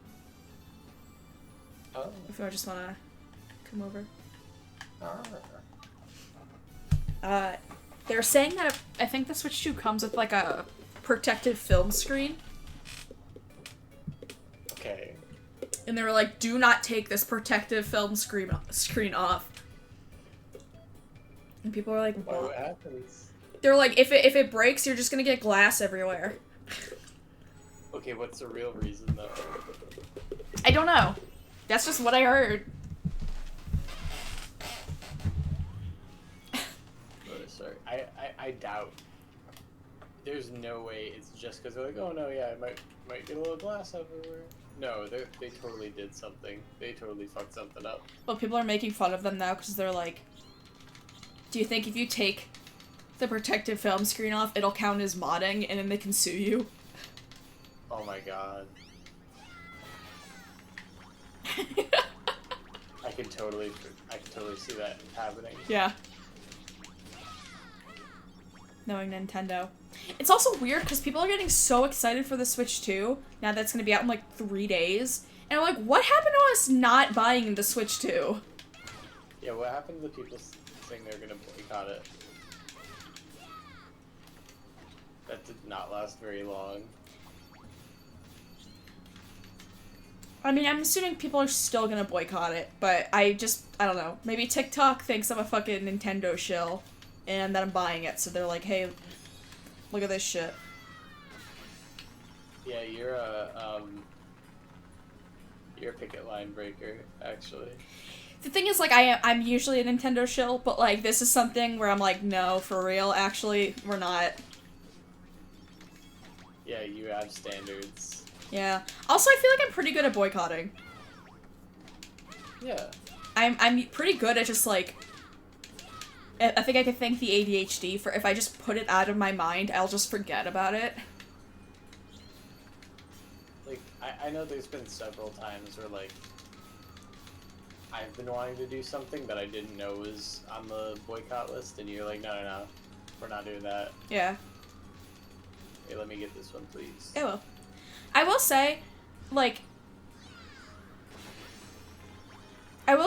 Oh. you just wanna come over. Ah. They're saying that I think the Switch 2 comes with like a protective film screen. Okay. And they were like, do not take this protective film screen off. And people were like, Why, what? what happens? They're like, if it breaks, you're just gonna get glass everywhere. Okay, what's the real reason though? I don't know. That's just what I heard. Oh, sorry. I doubt. There's no way it's just because they're like, oh no, yeah, I might get a little glass everywhere. No, they totally did something. They totally fucked something up. Well, people are making fun of them now because they're like, do you think if you take the protective film screen off, it'll count as modding and then they can sue you? Oh my god. I can totally see that happening. Yeah. Knowing Nintendo. It's also weird because people are getting so excited for the Switch 2, now that it's going to be out in like 3 days. And I'm like, what happened to us not buying the Switch 2? Yeah, what happened to the people saying they're gonna boycott it? That did not last very long. I mean, I'm assuming people are still gonna boycott it, but I don't know. Maybe TikTok thinks I'm a fucking Nintendo shill, and that I'm buying it, so they're like, hey, look at this shit. Yeah, you're a picket line breaker, actually. The thing is, like, I'm usually a Nintendo shill, but, like, this is something where I'm like, no, for real, actually, we're not. Yeah, you have standards. Yeah. Also, I feel like I'm pretty good at boycotting. Yeah. I'm pretty good at just, like, I think I could thank the ADHD for if I just put it out of my mind, I'll just forget about it. Like, I know there's been several times where, like, I've been wanting to do something that I didn't know was on the boycott list, and you're like, no, we're not doing that. Yeah. Hey, let me get this one, please. I will. I will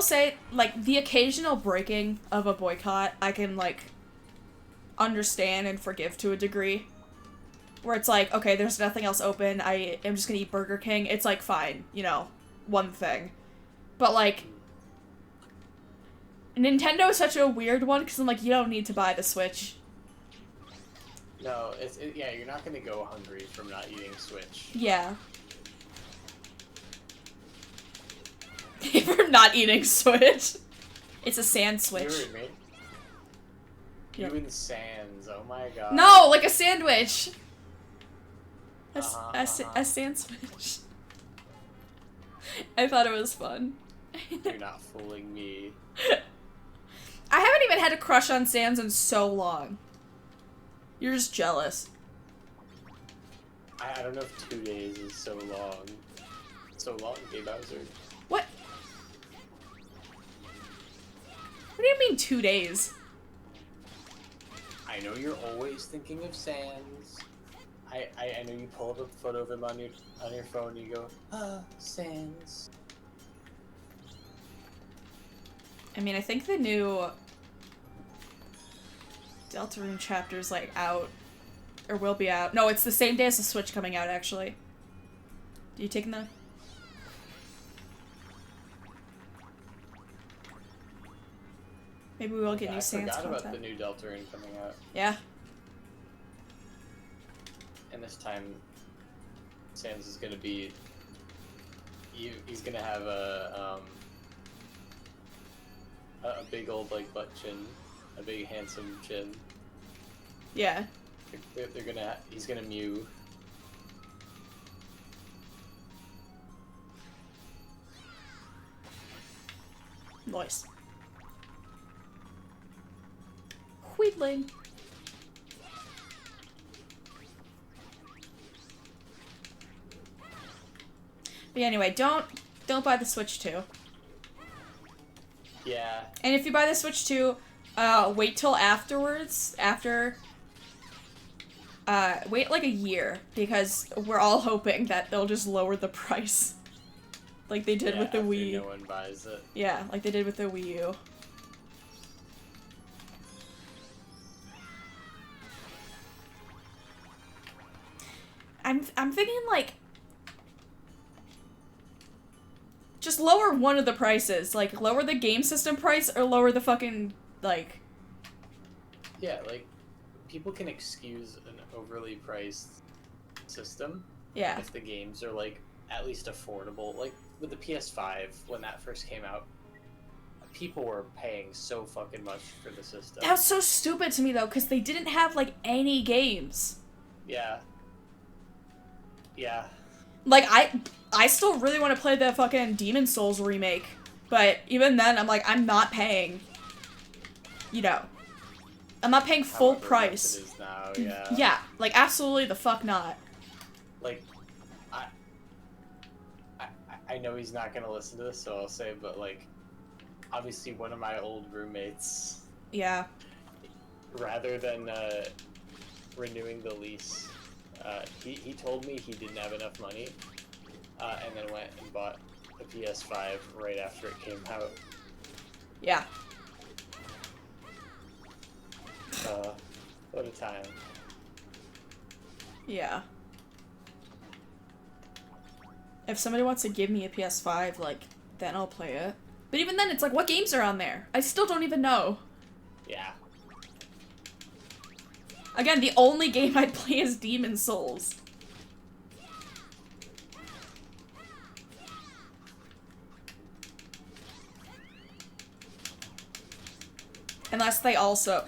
say, like, the occasional breaking of a boycott, I can, like, understand and forgive to a degree. Where it's like, okay, there's nothing else open, I am just gonna eat Burger King. It's, like, fine, you know, one thing. But, like, Nintendo is such a weird one, because I'm like, you don't need to buy the Switch. No, yeah, you're not gonna go hungry from not eating Switch. Yeah. From not eating Switch. It's a sand Switch. You heard me. Yep. You and Sans, oh my god. No, like a sandwich! A sand Switch. I thought it was fun. You're not fooling me. I haven't even had a crush on Sans in so long. You're just jealous. I don't know if 2 days is so long. So long, Gay Bowser. What? What do you mean 2 days? I know you're always thinking of Sans. I know you pull up a photo of him on your phone and you go, Sans. I mean, I think the new Deltarune chapter's, like, out. Or will be out. No, it's the same day as the Switch coming out, actually. Are you taking the... Maybe we will get new Sans content. I forgot about the new Deltarune coming out. Yeah. And this time, Sans is gonna be... He's gonna have a big old, like, butt chin. A big, handsome chin. Yeah. He's gonna mew. Nice. Wheedling. But anyway, don't buy the Switch 2. Yeah. And if you buy the Switch 2, wait till afterwards, wait like a year, because we're all hoping that they'll just lower the price. Like they did with the Wii. No one buys it. Yeah, like they did with the Wii U. I'm thinking, like, just lower one of the prices. Like, lower the game system price or lower the fucking, like... Yeah, like, people can excuse an overly priced system. Yeah. If the games are, like, at least affordable. Like, with the PS5, when that first came out, people were paying so fucking much for the system. That was so stupid to me, though, because they didn't have, like, any games. Yeah. Yeah. Like, I still really want to play the fucking Demon Souls remake, but even then, I'm like, I'm not paying, you know, I'm not paying full price. It is now, yeah. Yeah, like, absolutely the fuck not. Like, I know he's not gonna listen to this, so I'll say, but, like, obviously one of my old roommates... Yeah. Rather than, renewing the lease, he told me he didn't have enough money, and then went and bought a PS5 right after it came out. Yeah. What a time. Yeah. If somebody wants to give me a PS5, like, then I'll play it. But even then, it's like, what games are on there? I still don't even know. Yeah. Again, the only game I'd play is Demon Souls. Unless they also...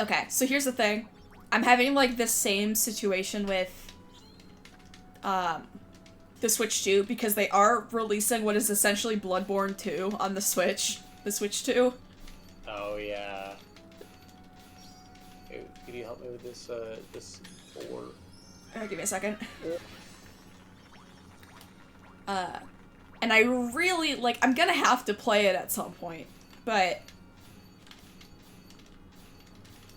Okay, so here's the thing. I'm having, like, the same situation with, the Switch 2, because they are releasing what is essentially Bloodborne 2 on the Switch. The Switch 2. Oh, yeah. Hey, could you help me with this, this 4? Give me a second. And I really, like, I'm gonna have to play it at some point, but...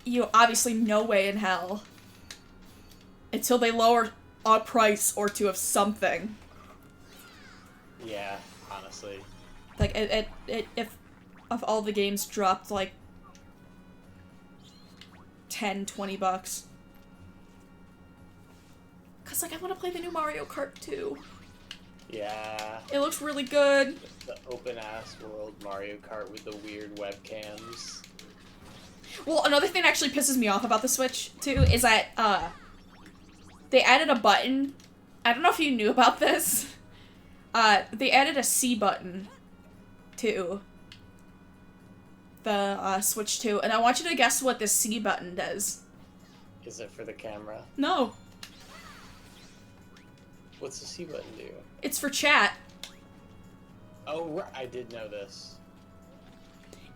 You obviously no way in hell until they lower a price or two of something. Yeah, honestly. Like, if all the games dropped, like, $10-$20. Cause, like, I want to play the new Mario Kart 2. Yeah. It looks really good. The open-ass world Mario Kart with the weird webcams. Well, another thing that actually pisses me off about the Switch, too, is that, they added a button. I don't know if you knew about this. They added a C button to the, Switch 2, and I want you to guess what the C button does. Is it for the camera? No. What's the C button do? It's for chat. Oh, I did know this.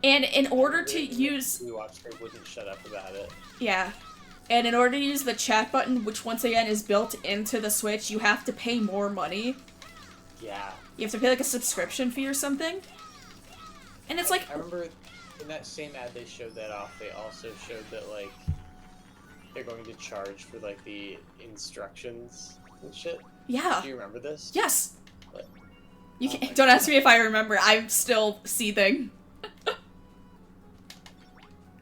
And in order to use... We watched her wouldn't shut up about it. Yeah. And in order to use the chat button, which once again is built into the Switch, you have to pay more money. Yeah. You have to pay like a subscription fee or something. And it's like... I remember in that same ad they showed that off, they also showed that, like, they're going to charge for, like, the instructions and shit. Yeah. Do you remember this? Yes. What? You can't, don't ask me if I remember. I'm still seething.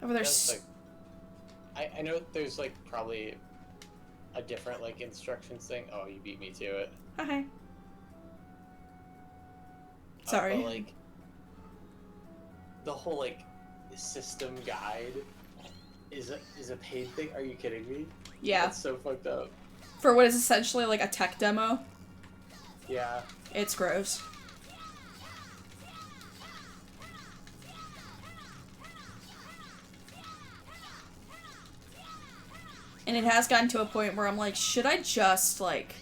Over there. Like, I know there's, like, probably a different, like, instructions thing. Oh, you beat me to it. Okay. Sorry. But, like, the whole, like, system guide is a paid thing? Are you kidding me? Yeah. That's so fucked up. For what is essentially like a tech demo. Yeah. It's gross. And it has gotten to a point where I'm like, should I just, like...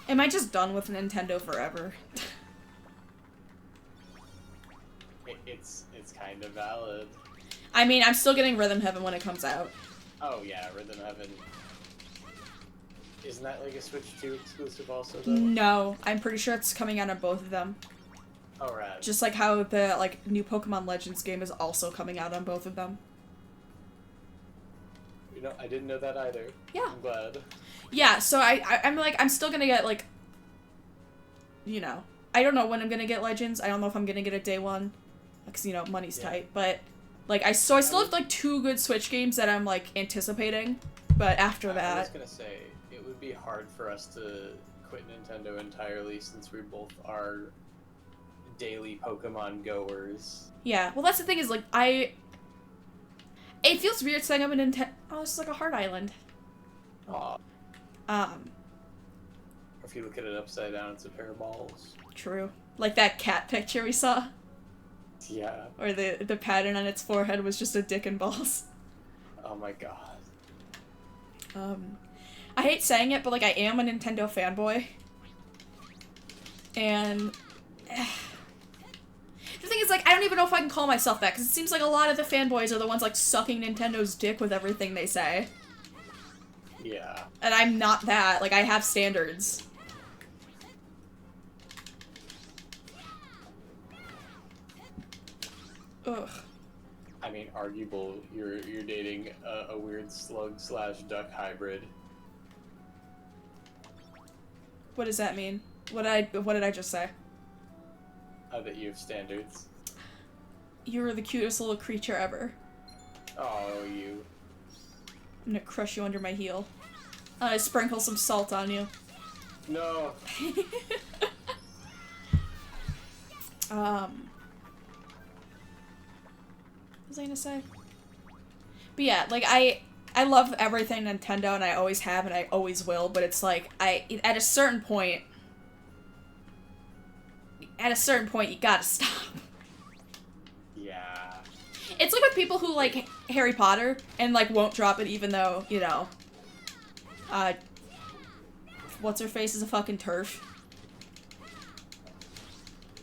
Am I just done with Nintendo forever? It's kind of valid. I mean, I'm still getting Rhythm Heaven when it comes out. Oh yeah, Rhythm Heaven. Isn't that like a Switch 2 exclusive also though? No, I'm pretty sure it's coming out on both of them. Oh right. Just like how the, like, new Pokemon Legends game is also coming out on both of them. You know, I didn't know that either. Yeah. I'm glad. Yeah, so I'm like, I'm still gonna get, like, you know, I don't know when I'm gonna get Legends. I don't know if I'm gonna get it day one, because, you know, money's tight, but, like, I still have, like, 2 good Switch games that I'm, like, anticipating, but after that... I was gonna say, it would be hard for us to quit Nintendo entirely since we both are daily Pokemon goers. Yeah, well, that's the thing is, like, it feels weird saying I'm a Nintendo... Oh, this is like a Heart Island. Aw. Or if you look at it upside down, it's a pair of balls. True. Like that cat picture we saw. Yeah. Or the pattern on its forehead was just a dick and balls. Oh my god. I hate saying it, but, like, I am a Nintendo fanboy. And... the thing is, like, I don't even know if I can call myself that, because it seems like a lot of the fanboys are the ones, like, sucking Nintendo's dick with everything they say. Yeah. And I'm not that. Like, I have standards. Ugh. I mean, arguable. You're dating a weird slug/duck hybrid. What does that mean? What did I just say? That you have standards. You're the cutest little creature ever. Oh, you. I'm gonna crush you under my heel. I sprinkle some salt on you. No. What was I gonna say? But yeah, like, I love everything Nintendo, and I always have, and I always will, but it's like, at a certain point, you gotta stop. Yeah. It's like with people who like Harry Potter, and, like, won't drop it even though, you know, what's-her-face is a fucking turf.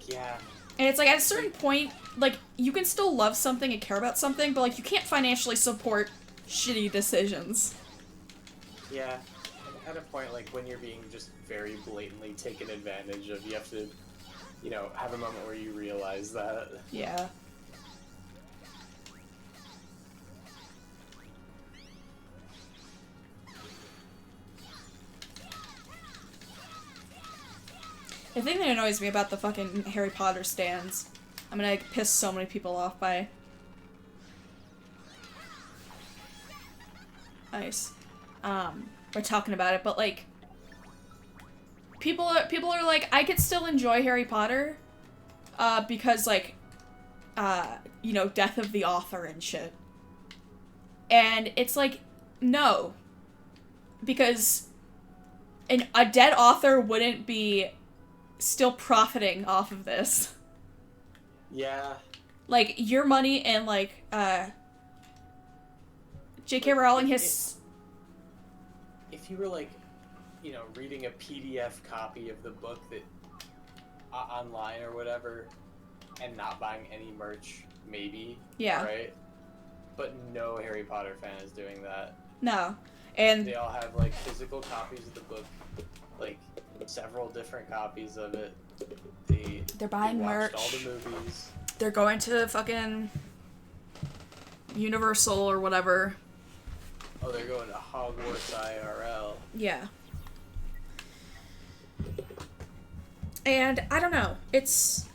Yeah. And it's like, at a certain point, like, you can still love something and care about something, but, like, you can't financially support shitty decisions. Yeah. At a point, like, when you're being just very blatantly taken advantage of, you have to, you know, have a moment where you realize that. Yeah. The thing that annoys me about the fucking Harry Potter stands, I'm gonna like, piss so many people off by. Nice. We're talking about it, but like, people are like, I could still enjoy Harry Potter, because like, you know, death of the author and shit. And it's like, no. Because a dead author wouldn't be still profiting off of this. Yeah. Like, your money and, like, J.K. Rowling has... If you were, like, you know, reading a PDF copy of the book that online or whatever, and not buying any merch, maybe. Yeah. Right? But no Harry Potter fan is doing that. No. And... They all have, like, physical copies of the book, like, several different copies of it. They're buying they watched merch. all the movies. They're going to fucking Universal or whatever. Oh, they're going to Hogwarts IRL. Yeah. And I don't know. It's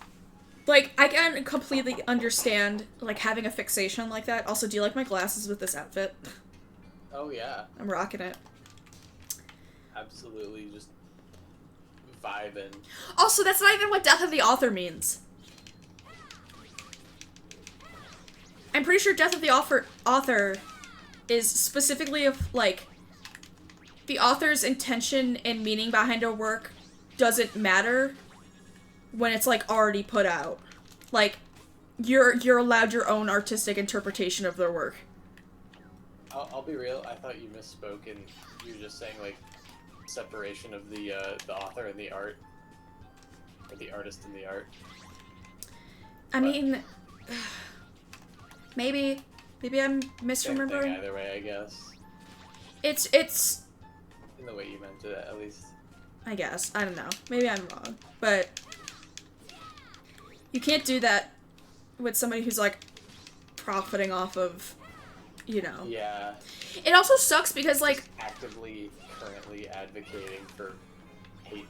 like I can completely understand like having a fixation like that. Also, do you like my glasses with this outfit? Oh yeah. I'm rocking it. Absolutely just vibing. Also, that's not even what death of the author means. I'm pretty sure death of the author is specifically of, like, the author's intention and meaning behind a work doesn't matter when it's, like, already put out. Like, you're allowed your own artistic interpretation of their work. I'll be real, I thought you misspoke and you were just saying, like, separation of the author and the art. Or the artist and the art. I mean... Maybe I'm misremembering. Same thing either way, I guess. It's In the way you meant it, at least. I guess. I don't know. Maybe I'm wrong. But you can't do that with somebody who's like profiting off of, you know. Yeah. It also sucks because like Actively currently advocating for hate.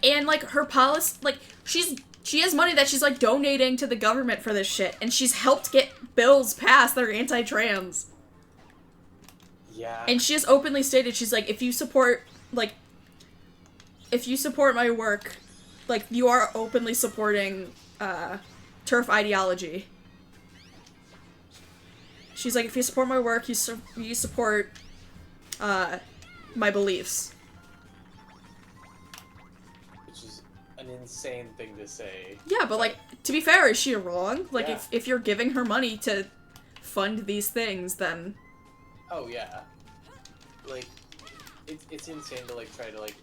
and like her policy, like she has money that she's like donating to the government for this shit, and she's helped get bills passed that are anti-trans. Yeah. And she has openly stated, she's like, if you support my work, like, you are openly supporting, TERF ideology. She's like, if you support my work, you support, my beliefs. Which is an insane thing to say. Yeah, but, like, to be fair, is she wrong? Like, Yeah. if you're giving her money to fund these things, then... Oh, yeah. Like, it's insane to, like, try to, like,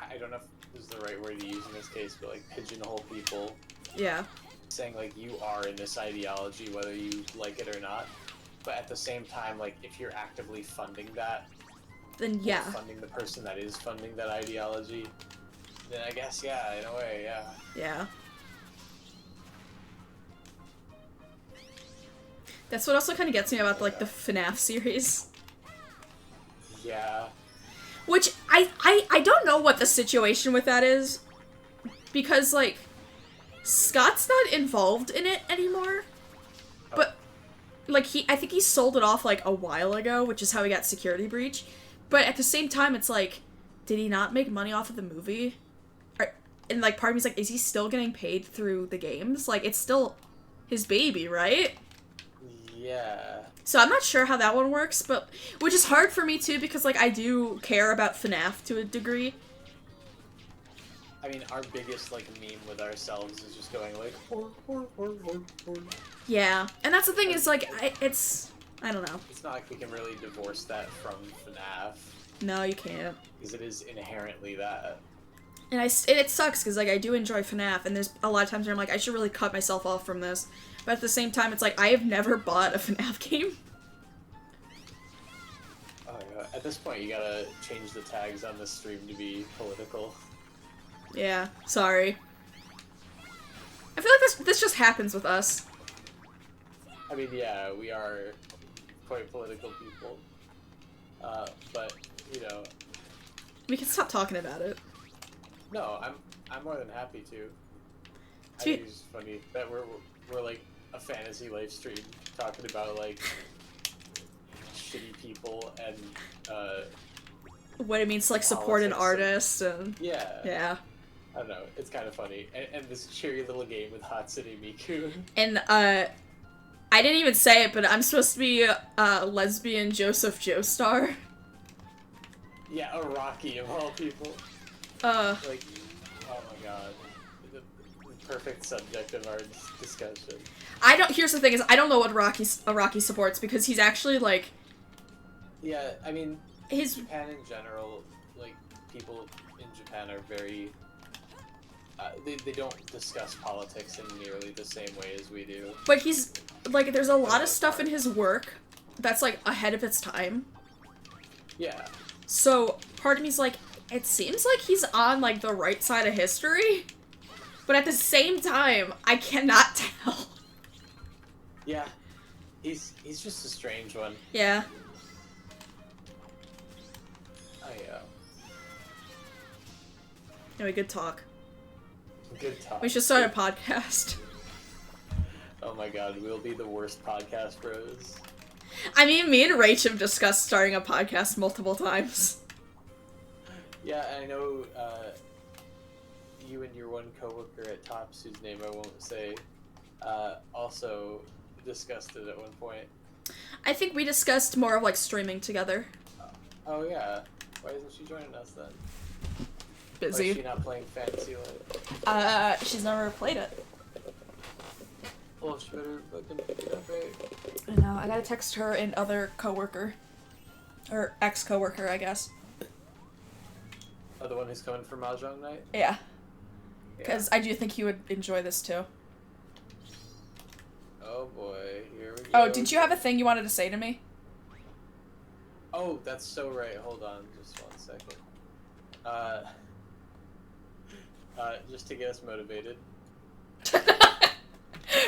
I don't know if this is the right word to use in this case, but, like, pigeonhole people. Yeah. Saying, like, you are in this ideology, whether you like it or not. But at the same time, like, if you're actively funding that, Then, yeah. funding the person that is funding that ideology, then I guess, yeah, in a way, yeah. Yeah. That's what also kind of gets me about, like, the FNAF series. Yeah. Which, I don't know what the situation with that is. Because, like, Scott's not involved in it anymore. But, like, I think he sold it off, like, a while ago, which is how he got Security Breach. But at the same time, it's like, did he not make money off of the movie? And, like, part of me's like, is he still getting paid through the games? Like, it's still his baby, right? Yeah. So I'm not sure how that one works, but which is hard for me too because like I do care about FNAF to a degree. I mean, our biggest like meme with ourselves is just going like, Yeah, and that's the thing is like I don't know. It's not like we can really divorce that from FNAF. No, you can't. Because it is inherently that. And it sucks because like I do enjoy FNAF, and there's a lot of times where I'm like I should really cut myself off from this, but at the same time it's like I have never bought a FNAF game. Oh yeah. At this point, you gotta change the tags on the stream to be political. Yeah, sorry. I feel like this just happens with us. I mean, yeah, we are quite political people. But you know, We can stop talking about it. no, I'm more than happy to. I Dude. think it's funny that we're like a fantasy live stream talking about like shitty people and What it means to like support an politics and- artist and yeah. yeah. I don't know. It's kind of funny, and this cheery little game with Hatsune Miku. And I didn't even say it, but I'm supposed to be lesbian Joseph Joestar. Yeah, a Rocky of all people. Like, oh my god, the perfect subject of our discussion. Here's the thing is I don't know what Rocky supports because he's actually like Yeah, I mean, his Japan in general, like people in Japan are very. They don't discuss politics in nearly the same way as we do. but he's like there's a lot of stuff in his work that's like ahead of its time. Yeah. So part of me's like it seems like he's on like the right side of history, but at the same time I cannot tell. Yeah. He's just a strange one. Yeah. Anyway, good talk. Good talk. We should start a podcast. Oh my god, we'll be the worst podcast bros. I mean, me and Rach have discussed starting a podcast multiple times. Yeah, I know you and your one coworker at Tops, whose name I won't say, also discussed it at one point. I think we discussed more of like streaming together. Oh yeah. Why isn't she joining us then? Why is Busy. she not playing Fantasy Life? She's never played it. Well, she better fucking pick it up, right? I know, I gotta text her and other coworker. Or ex-coworker, I guess. Oh, the one who's coming for Mahjong night? Yeah. Yeah. Because I do think he would enjoy this too. Oh boy, here we go. Oh, did you have a thing you wanted to say to me? Oh, that's so right. Hold on, just 1 second. Just to get us motivated.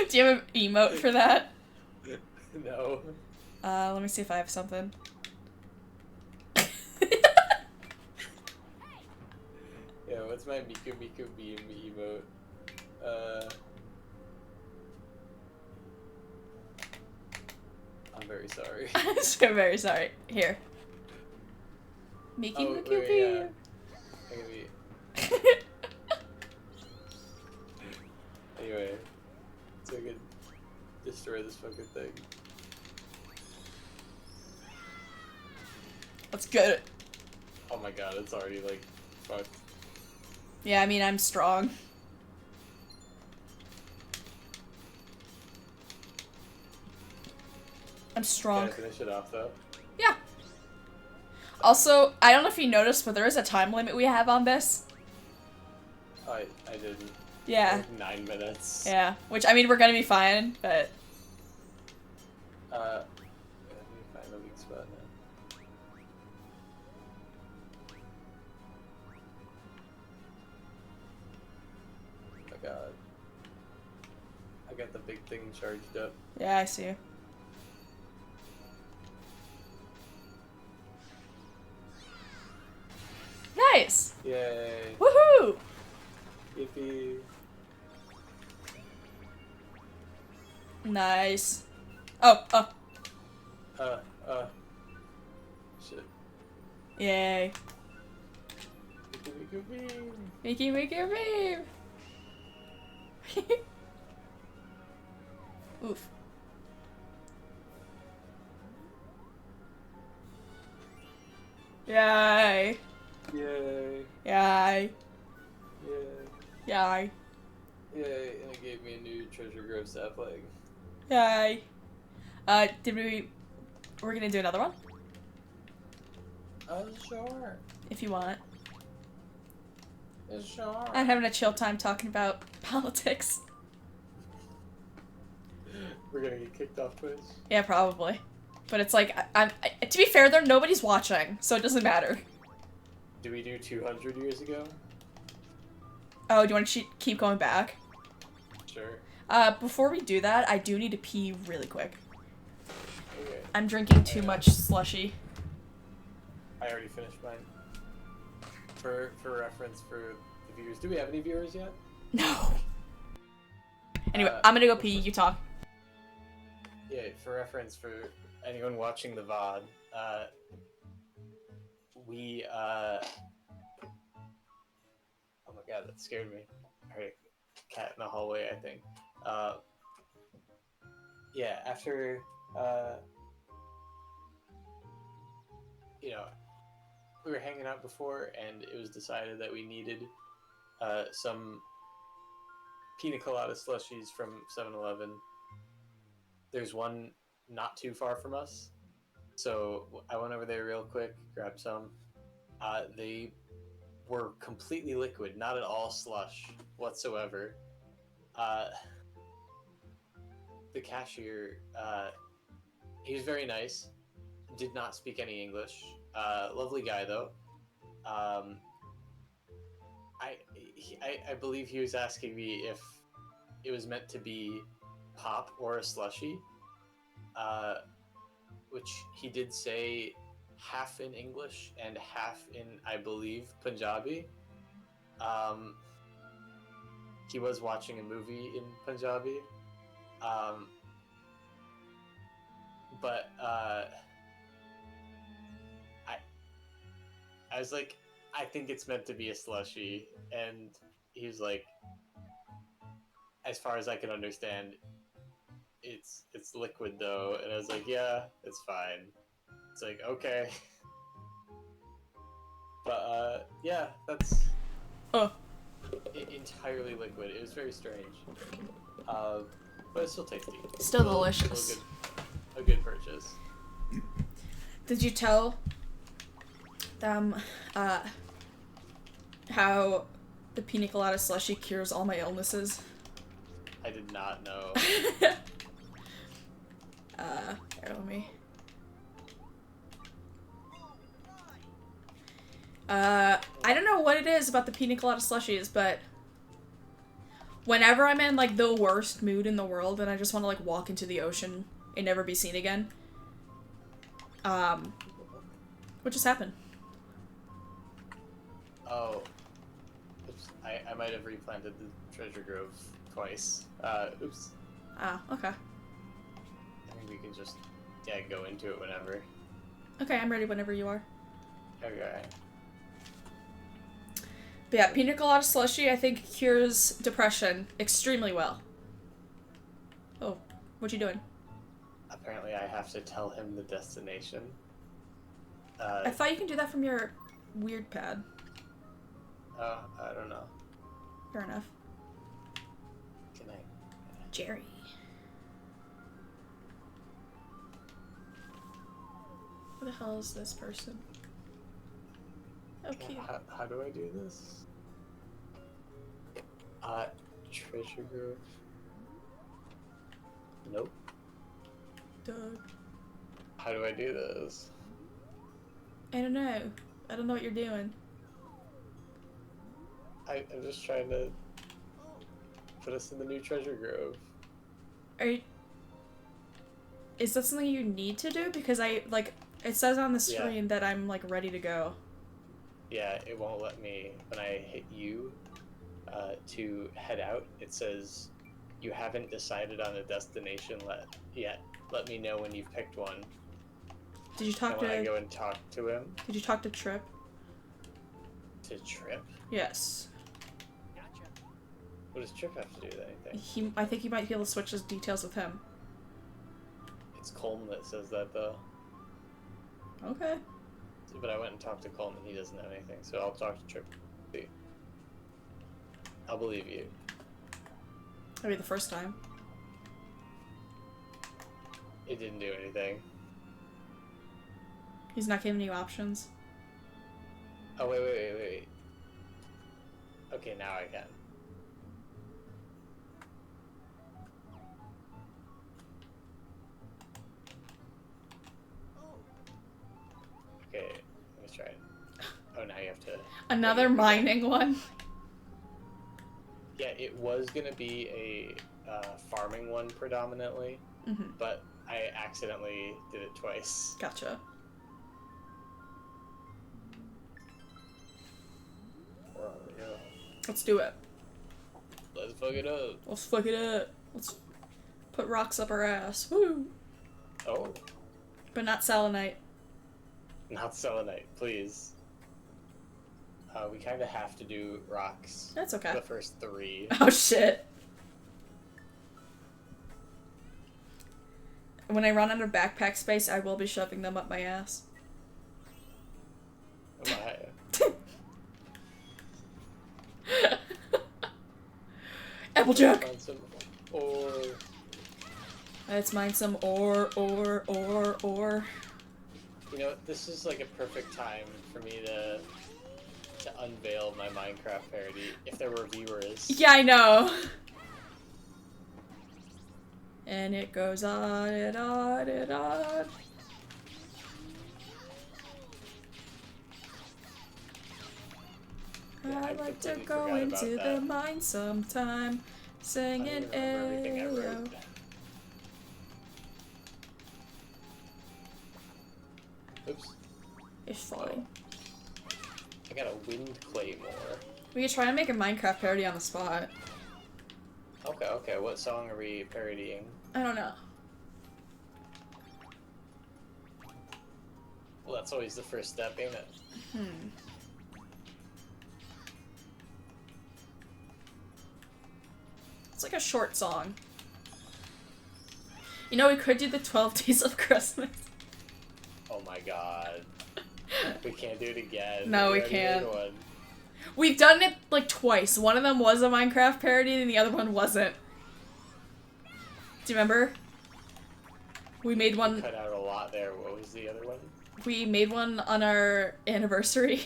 Do you have an emote for that? No. Let me see if I have something. Yeah, what's my Miku Miku Beam emote? I'm very sorry. I'm very sorry. Here. Mickey Oh, Mickey wait, Beam. yeah. I can be... Anyway, so I can destroy this fucking thing. Let's get it. Oh my god, it's already like fucked. Yeah, I mean, I'm strong. I'm strong. Can I finish it off though? Yeah. Also, I don't know if you noticed, but there is a time limit we have on this. Oh, I didn't. Yeah. Like 9 minutes. Yeah. Which, I mean, we're gonna be fine, but... Let me find the weak spot now. Oh my god. I got the big thing charged up. Yeah, I see. Nice! Yay! Woohoo! Yippee! Nice. Oh. Shit. Yay. Miku Beam! Mickey Mickey Beam! Oof. Yay. Yay! Yay. Yay! Yay. Yay! And it gave me a new Treasure Grove sapling. Yay. We're gonna do another one? Sure. If you want. Sure. I'm having a chill time talking about politics. We're gonna get kicked off Twitch. Yeah, probably. But it's like, to be fair, there nobody's watching, so it doesn't matter. Did we do 200 years ago? Oh, do you want to keep going back? Sure. Before we do that, I do need to pee really quick. Okay. I'm drinking too much slushy. I already finished mine. For reference, for the viewers. Do we have any viewers yet? No. Anyway, I'm gonna go pee. You talk. Yeah, for reference, for anyone watching the VOD, we, oh my god, that scared me. I heard a cat in the hallway, I think. Yeah, after, you know, we were hanging out before, and it was decided that we needed some pina colada slushies from 7-Eleven. There's one not too far from us, so I went over there real quick, grabbed some. They were completely liquid, not at all slush whatsoever. The cashier, he was very nice, did not speak any English. Lovely guy though. I believe he was asking me if it was meant to be pop or a slushy, which he did say half in English and half in, I believe, Punjabi. He was watching a movie in Punjabi. But I was like, I think it's meant to be a slushy, and he was like, as far as I can understand, it's liquid though, and I was like, yeah, it's fine. It's like, okay. But yeah, that's entirely liquid. It was very strange, but it's still tasty. Still delicious. Still a good purchase. Did you tell them how the pina colada slushy cures all my illnesses? I did not know. Bear with me. I don't know what it is about the pina colada slushies, but whenever I'm in, like, the worst mood in the world and I just want to, like, walk into the ocean and never be seen again, what just happened? Oh. Oops. I might have replanted the treasure grove twice. Oops. Ah, okay. I think we can just, go into it whenever. Okay, I'm ready whenever you are. Okay. But yeah, pina colada slushy, I think, cures depression extremely well. Oh, what you doing? Apparently I have to tell him the destination. I thought you can do that from your weird pad. Oh, I don't know. Fair enough. Can I? Jerry. Who the hell is this person? Oh, cute. How do I do this? Treasure grove. Nope. Doug. How do I do this? I don't know. I don't know what you're doing. I'm just trying to put us in the new treasure grove. Is that something you need to do? Because it says on the screen that I'm, like, ready to go. Yeah, it won't let me. When I hit U to head out, it says, you haven't decided on a destination yet. Let me know when you've picked one. Did you talk and when I go and talk to him. Did you talk to Trip? To Trip? Yes. Gotcha. What does Trip have to do with anything? I think you might be able to switch his details with him. It's Colm that says that, though. Okay. But I went and talked to Colm, and he doesn't have anything, so I'll talk to Trip. I'll believe you. Maybe the first time. It didn't do anything. He's not giving you options. Oh, wait. Okay, now I can. Okay, let me try it. Oh, now you have to... Another mining one? Yeah, it was gonna be a farming one predominantly, but I accidentally did it twice. Gotcha. Let's do it. Let's fuck it up. Let's fuck it up. Let's put rocks up our ass. Woo! Oh, But not selenite. not selenite, please. We kind of have to do rocks. That's okay. The first 3. Oh shit. When I run out of backpack space, I will be shoving them up my ass. Oh my. Applejack! Find some ore. Let's mine some ore. You know, this is like a perfect time for me to unveil my Minecraft parody, if there were viewers. Yeah, I know. And it goes on and on and on. Yeah, I I'd like to completely go forgot into about the that. mine sometime, I singing don't even remember everything I Ayo. wrote. Oops. It's fine. I got a wind claymore. We could try to make a Minecraft parody on the spot. Okay, what song are we parodying? I don't know. Well, that's always the first step, ain't it? It's like a short song. You know, we could do the 12 Days of Christmas. Oh my god. We can't do it again. No, we already did can't. one. We've done it like twice. One of them was a Minecraft parody and the other one wasn't. Do you remember? We made one. Cut out a lot there. What was the other one? We made one on our anniversary.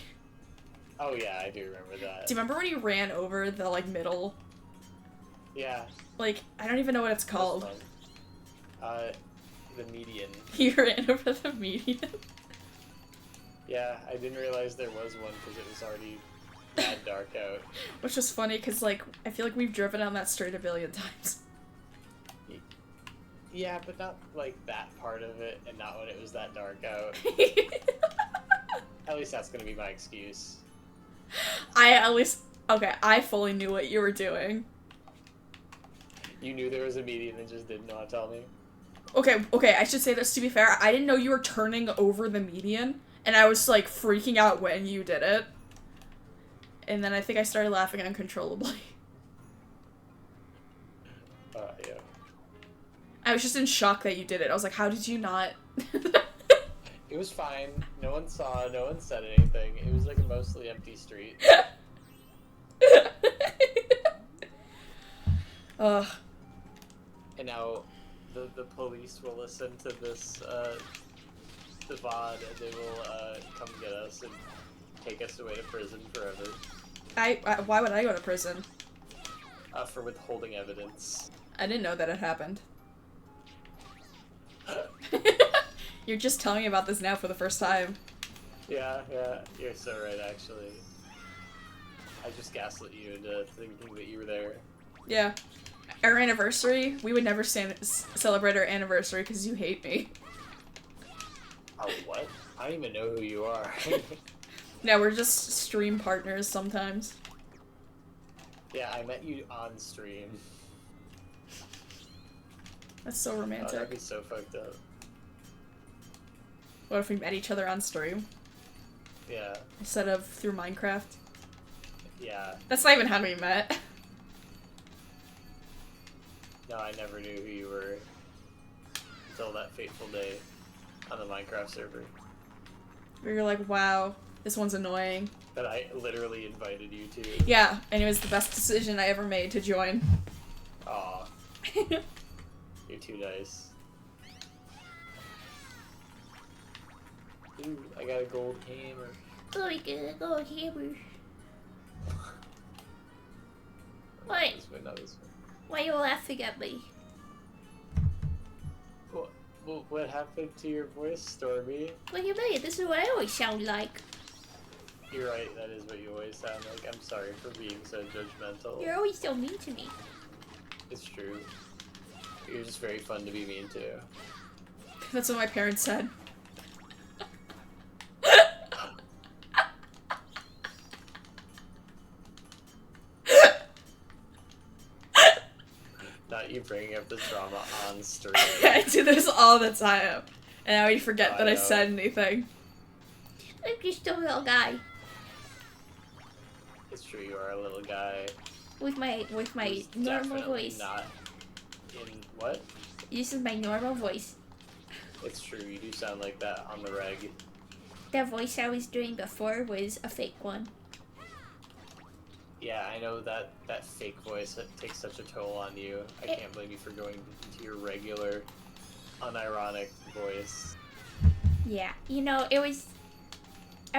Oh yeah, I do remember that. Do you remember when you ran over the like middle? Yeah. Like, I don't even know what it's that was called. fun. The median. You ran over the median. Yeah, I didn't realize there was one because it was already bad dark out. Which is funny because like I feel like we've driven on that street a billion times. Yeah, but not like that part of it, and not when it was that dark out. At least that's gonna be my excuse. I fully knew what you were doing. You knew there was a median and just didn't know how to tell me? Okay, I should say this to be fair. I didn't know you were turning over the median, and I was like freaking out when you did it. And then I think I started laughing uncontrollably. Yeah. I was just in shock that you did it. I was like, how did you not? It was fine. No one saw, no one said anything. It was like a mostly empty street. Ugh. And now the police will listen to this the VOD and they will come get us and take us away to prison forever. Why would I go to prison? For withholding evidence. I didn't know that it happened. You're just telling me about this now for the first time. Yeah, you're so right actually. I just gaslit you into thinking that you were there. Yeah. Our anniversary, we would never celebrate our anniversary because you hate me. Oh, what? I don't even know who you are. No, we're just stream partners sometimes. Yeah, I met you on stream. That's so Oh, romantic. that'd be so fucked up. What if we met each other on stream Yeah, instead of through Minecraft? yeah. That's not even how we met. No, I never knew who you were until that fateful day on the Minecraft server. We were like, wow, this one's annoying. That I literally invited you to. Yeah, and it was the best decision I ever made to join. Aw, you're too nice. Ooh, I got a gold hammer. Oh my god, go hammer. Not this way, not this way. Why are you laughing at me? What happened to your voice, Stormy? What do you mean? This is what I always sound like. You're right, that is what you always sound like. I'm sorry for being so judgmental. You're always so mean to me. It's true. You're just very fun to be mean to. That's what my parents said. Not you bringing up the drama on stream. I do this all the time. And I always forget that I know. said anything. I'm just a little guy It's true, you are a little guy. with my who's normal definitely voice. Not in what? This is my normal voice. It's true, you do sound like that on the reg. The voice I was doing before was a fake one. Yeah, I know that fake voice that takes such a toll on you. I can't blame you for going into your regular, unironic voice. Yeah, you know, I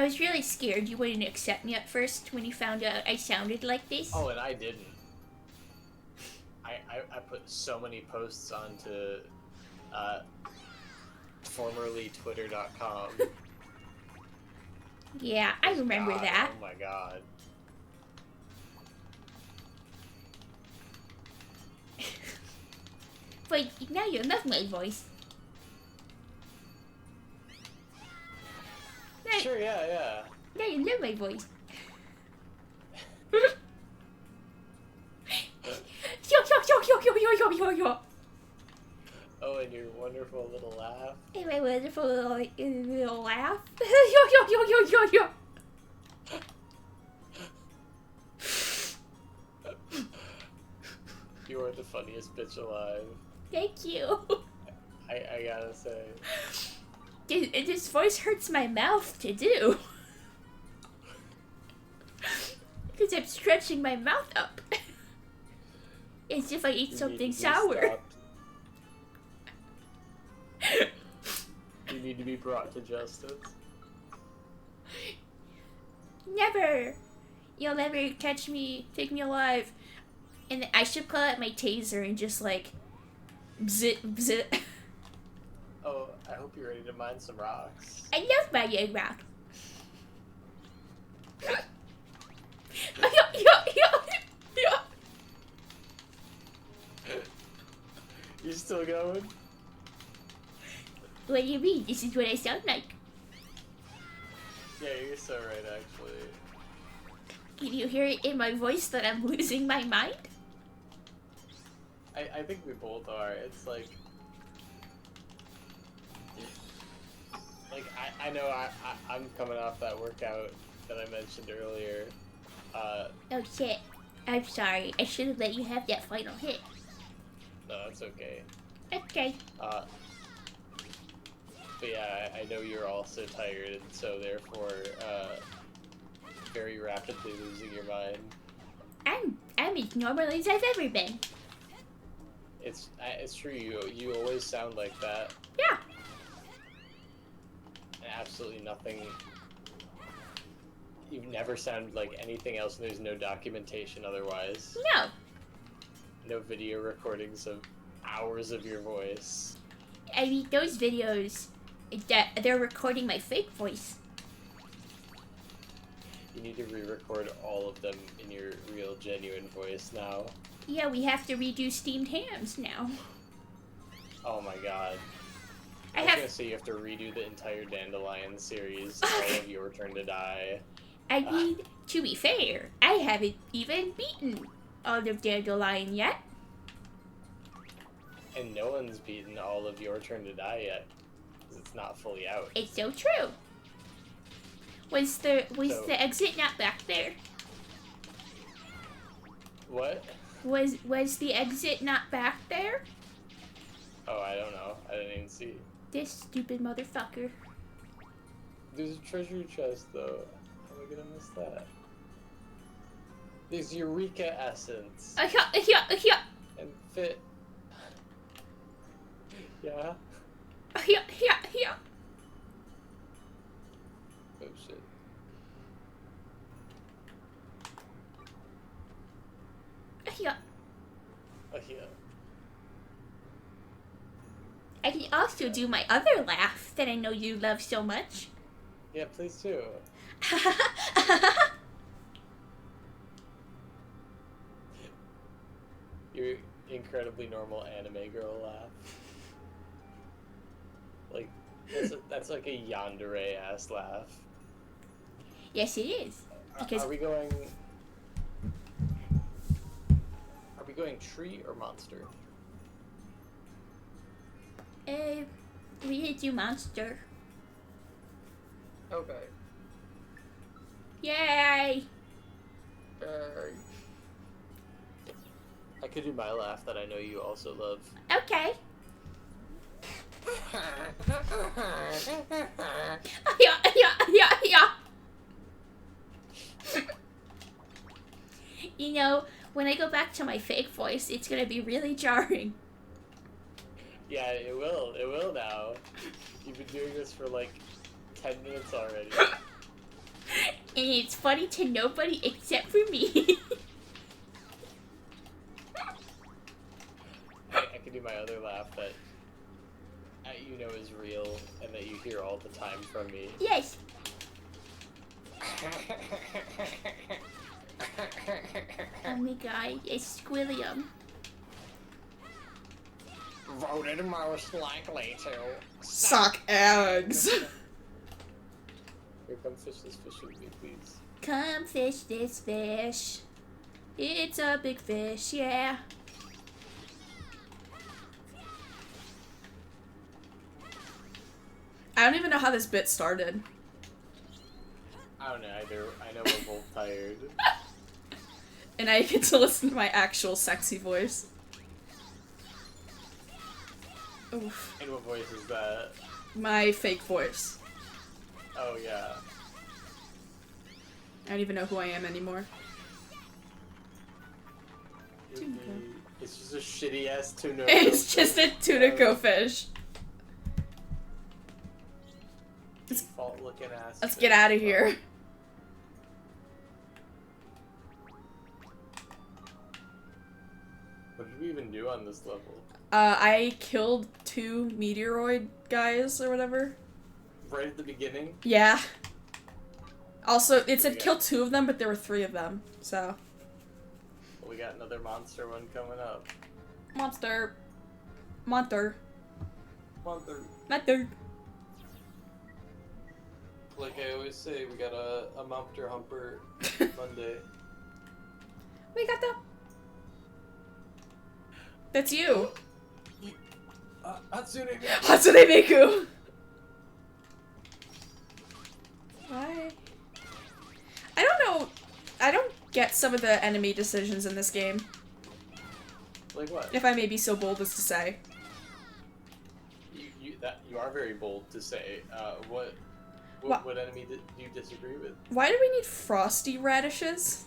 was really scared you wouldn't accept me at first when you found out I sounded like this. Oh, and I didn't. I put so many posts onto formerly twitter.com. Yeah, I remember God, that. Oh my god. But now you love my voice. Now, Sure, yeah. now you love my voice. Yo, yo, yo, yo, yo, yo, yo, yo, yo. Oh, and your wonderful little laugh. And my wonderful little laugh. Yo, yo, yo, yo, yo, yo. You are the funniest bitch alive. Thank you. I gotta say. This voice hurts my mouth to do. Because I'm stretching my mouth up. As if I eat You something need to be sour. stopped. You need to be brought to justice. Never. You'll never catch me, take me alive. And I should pull out my taser and just like, bzit, bzit. Oh, I hope you're ready to mine some rocks. I love my young rock. Yo, yo, yo, yo. You still going? What do you mean? This is what I sound like. Yeah, you're so right, actually. Can you hear it in my voice that I'm losing my mind? I think we both are. It's like I know I'm coming off that workout that I mentioned earlier. Oh shit. I'm sorry. I should have let you have that final hit. No, that's okay. Okay. But yeah, I know you're also tired, and so therefore, very rapidly losing your mind. I'm as normal as I've ever been. It's true. You always sound like that. Yeah. And absolutely nothing. You've never sounded like anything else, and there's no documentation otherwise. No. No video recordings of hours of your voice. I mean, those videos, they're recording my fake voice. You need to re-record all of them in your real, genuine voice now. Yeah, we have to redo Steamed Hams now. Oh my god. I was have- gonna say you have to redo the entire Dandelion series, all of Your Turn to Die. I mean, to be fair, I haven't even beaten all of Dandelion yet. And no one's beaten all of Your Turn to Die yet, because it's not fully out. It's so true. Was the So- exit not back there? What? Was the exit not back there? Oh, I don't know. I didn't even see. This stupid motherfucker. There's a treasure chest, though. How am I gonna miss that? There's Eureka Essence. Yeah. And Fit. Yeah? Yeah. Oh shit. Yeah. Oh yeah. I can also do my other laugh that I know you love so much. Yeah, please too. Your incredibly normal anime girl laugh. Like, that's like a yandere ass laugh. Yes, it is. Because Are we going tree or monster? We hit you, monster. Okay. Yay! I could do my laugh that I know you also love. Okay. Yeah. You know, when I go back to my fake voice, it's gonna be really jarring. Yeah, it will. It will now. You've been doing this for like 10 minutes already. And it's funny to nobody except for me. I can do my other laugh that you know is real and that you hear all the time from me. Yes. Oh my god, it's Squilliam. Voted most likely to Suck eggs. Here, come fish this fish with me, please. Come fish this fish. It's a big fish, yeah. I don't even know how this bit started. I don't know either. I know we're both tired. And I get to listen to my actual sexy voice. Oof. And what voice is that? My fake voice. Oh yeah. I don't even know who I am anymore. It's just a shitty ass tuna. It's just a tunico fish. Default looking ass. Let's get out of here. What did we even do on this level? I killed 2 meteoroid guys or whatever. Right at the beginning? Yeah. Also, it said Yeah. kill 2 of them, but there were 3 of them, so. Well, we got another monster one coming up. Monster. Monster. Monster. Monster. Like I always say, we got a Monster Humper Monday. We got the. That's you. Hatsune Miku. Hatsune Miku. Why? I don't know. I don't get some of the enemy decisions in this game, Like what? if I may be so bold as to say. You are very bold to say. What enemy do you disagree with? Why do we need frosty radishes?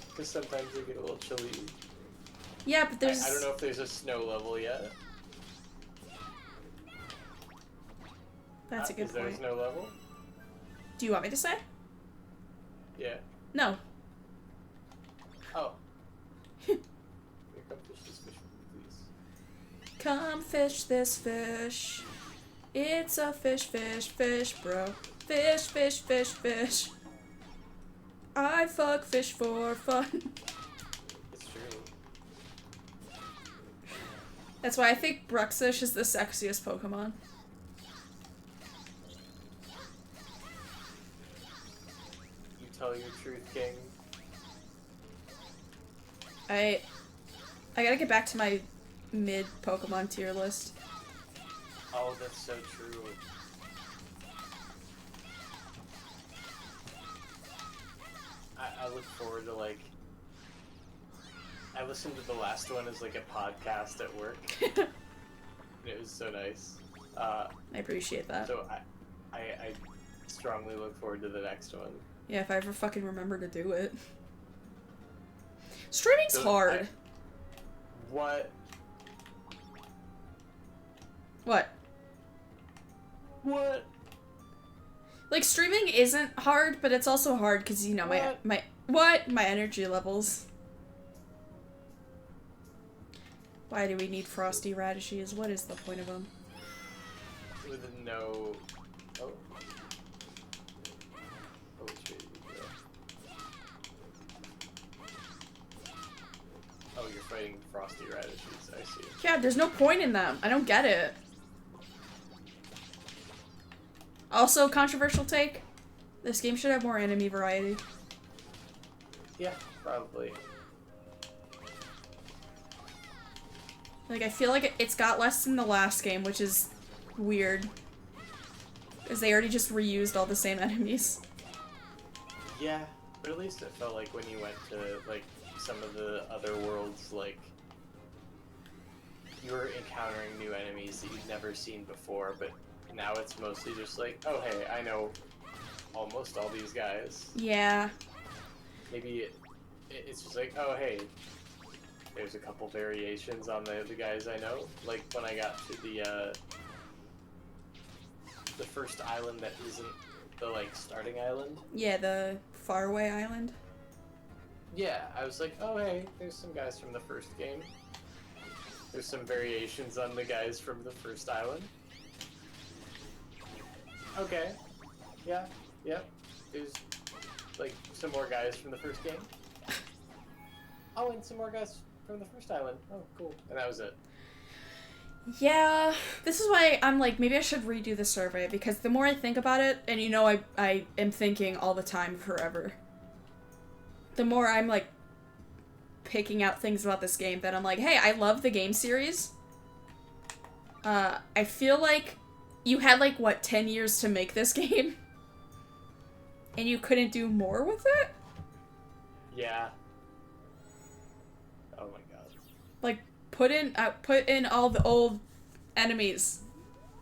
Because sometimes they get a little chilly. Yeah, but there's. I don't know if there's a snow level yet. That's a good Is there a point. snow level? Do you want me to say? Yeah. No. Oh. Here, come fish this fish with me, please. Come fish this fish. It's a fish, bro. Fish. I fuck fish for fun. It's true. That's why I think Bruxish is the sexiest Pokemon. You tell your truth, King. I gotta get back to my mid Pokemon tier list. Oh, that's so true. I look forward to like. I listened to the last one as like a podcast at work. And it was so nice. I appreciate that. So I strongly look forward to the next one. Yeah, if I ever fucking remember to do it. Streaming's So hard. What? What? What? Like, streaming isn't hard, but it's also hard because, you know, my energy levels. Why do we need frosty radishes? What is the point of them? With no. Oh. Oh, which way did we go? Oh, you're fighting frosty radishes. I see. Yeah, there's no point in them. I don't get it. Also, controversial take. This game should have more enemy variety. Yeah, probably. Like, I feel like it's got less than the last game, which is weird. Because they already just reused all the same enemies. Yeah, but at least it felt like when you went to, like, some of the other worlds, like, you were encountering new enemies that you'd never seen before, but now it's mostly just like, oh hey, I know almost all these guys. Yeah. Maybe it's just like, oh hey, there's a couple variations on the guys I know. Like when I got to the first island that isn't the like starting island. Yeah, the faraway island. Yeah, I was like, oh hey, there's some guys from the first game. There's some variations on the guys from the first island. Okay. Yeah, yep. There's like some more guys from the first game. Oh, and some more guys from the first island. Oh, cool. And that was it. Yeah, this is why I'm like, maybe I should redo the survey, because the more I think about it, and you know I am thinking all the time forever, the more I'm like picking out things about this game that I'm like, hey, I love the game series. I feel like you had like, what, 10 years to make this game? And you couldn't do more with it? Yeah. Oh my god. Like, put in all the old enemies.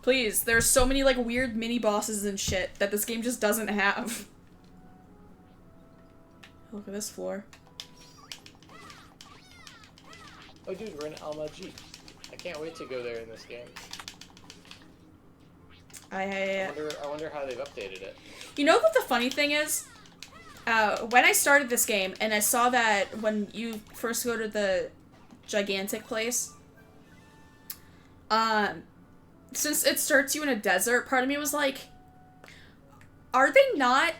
Please, there's so many like weird mini bosses and shit that this game just doesn't have. Look at this floor. Oh dude, we're in Al-Majid. I can't wait to go there in this game. I wonder how they've updated it. You know what the funny thing is? When I started this game, and I saw that when you first go to the gigantic place, since it starts you in a desert, part of me was like, are they not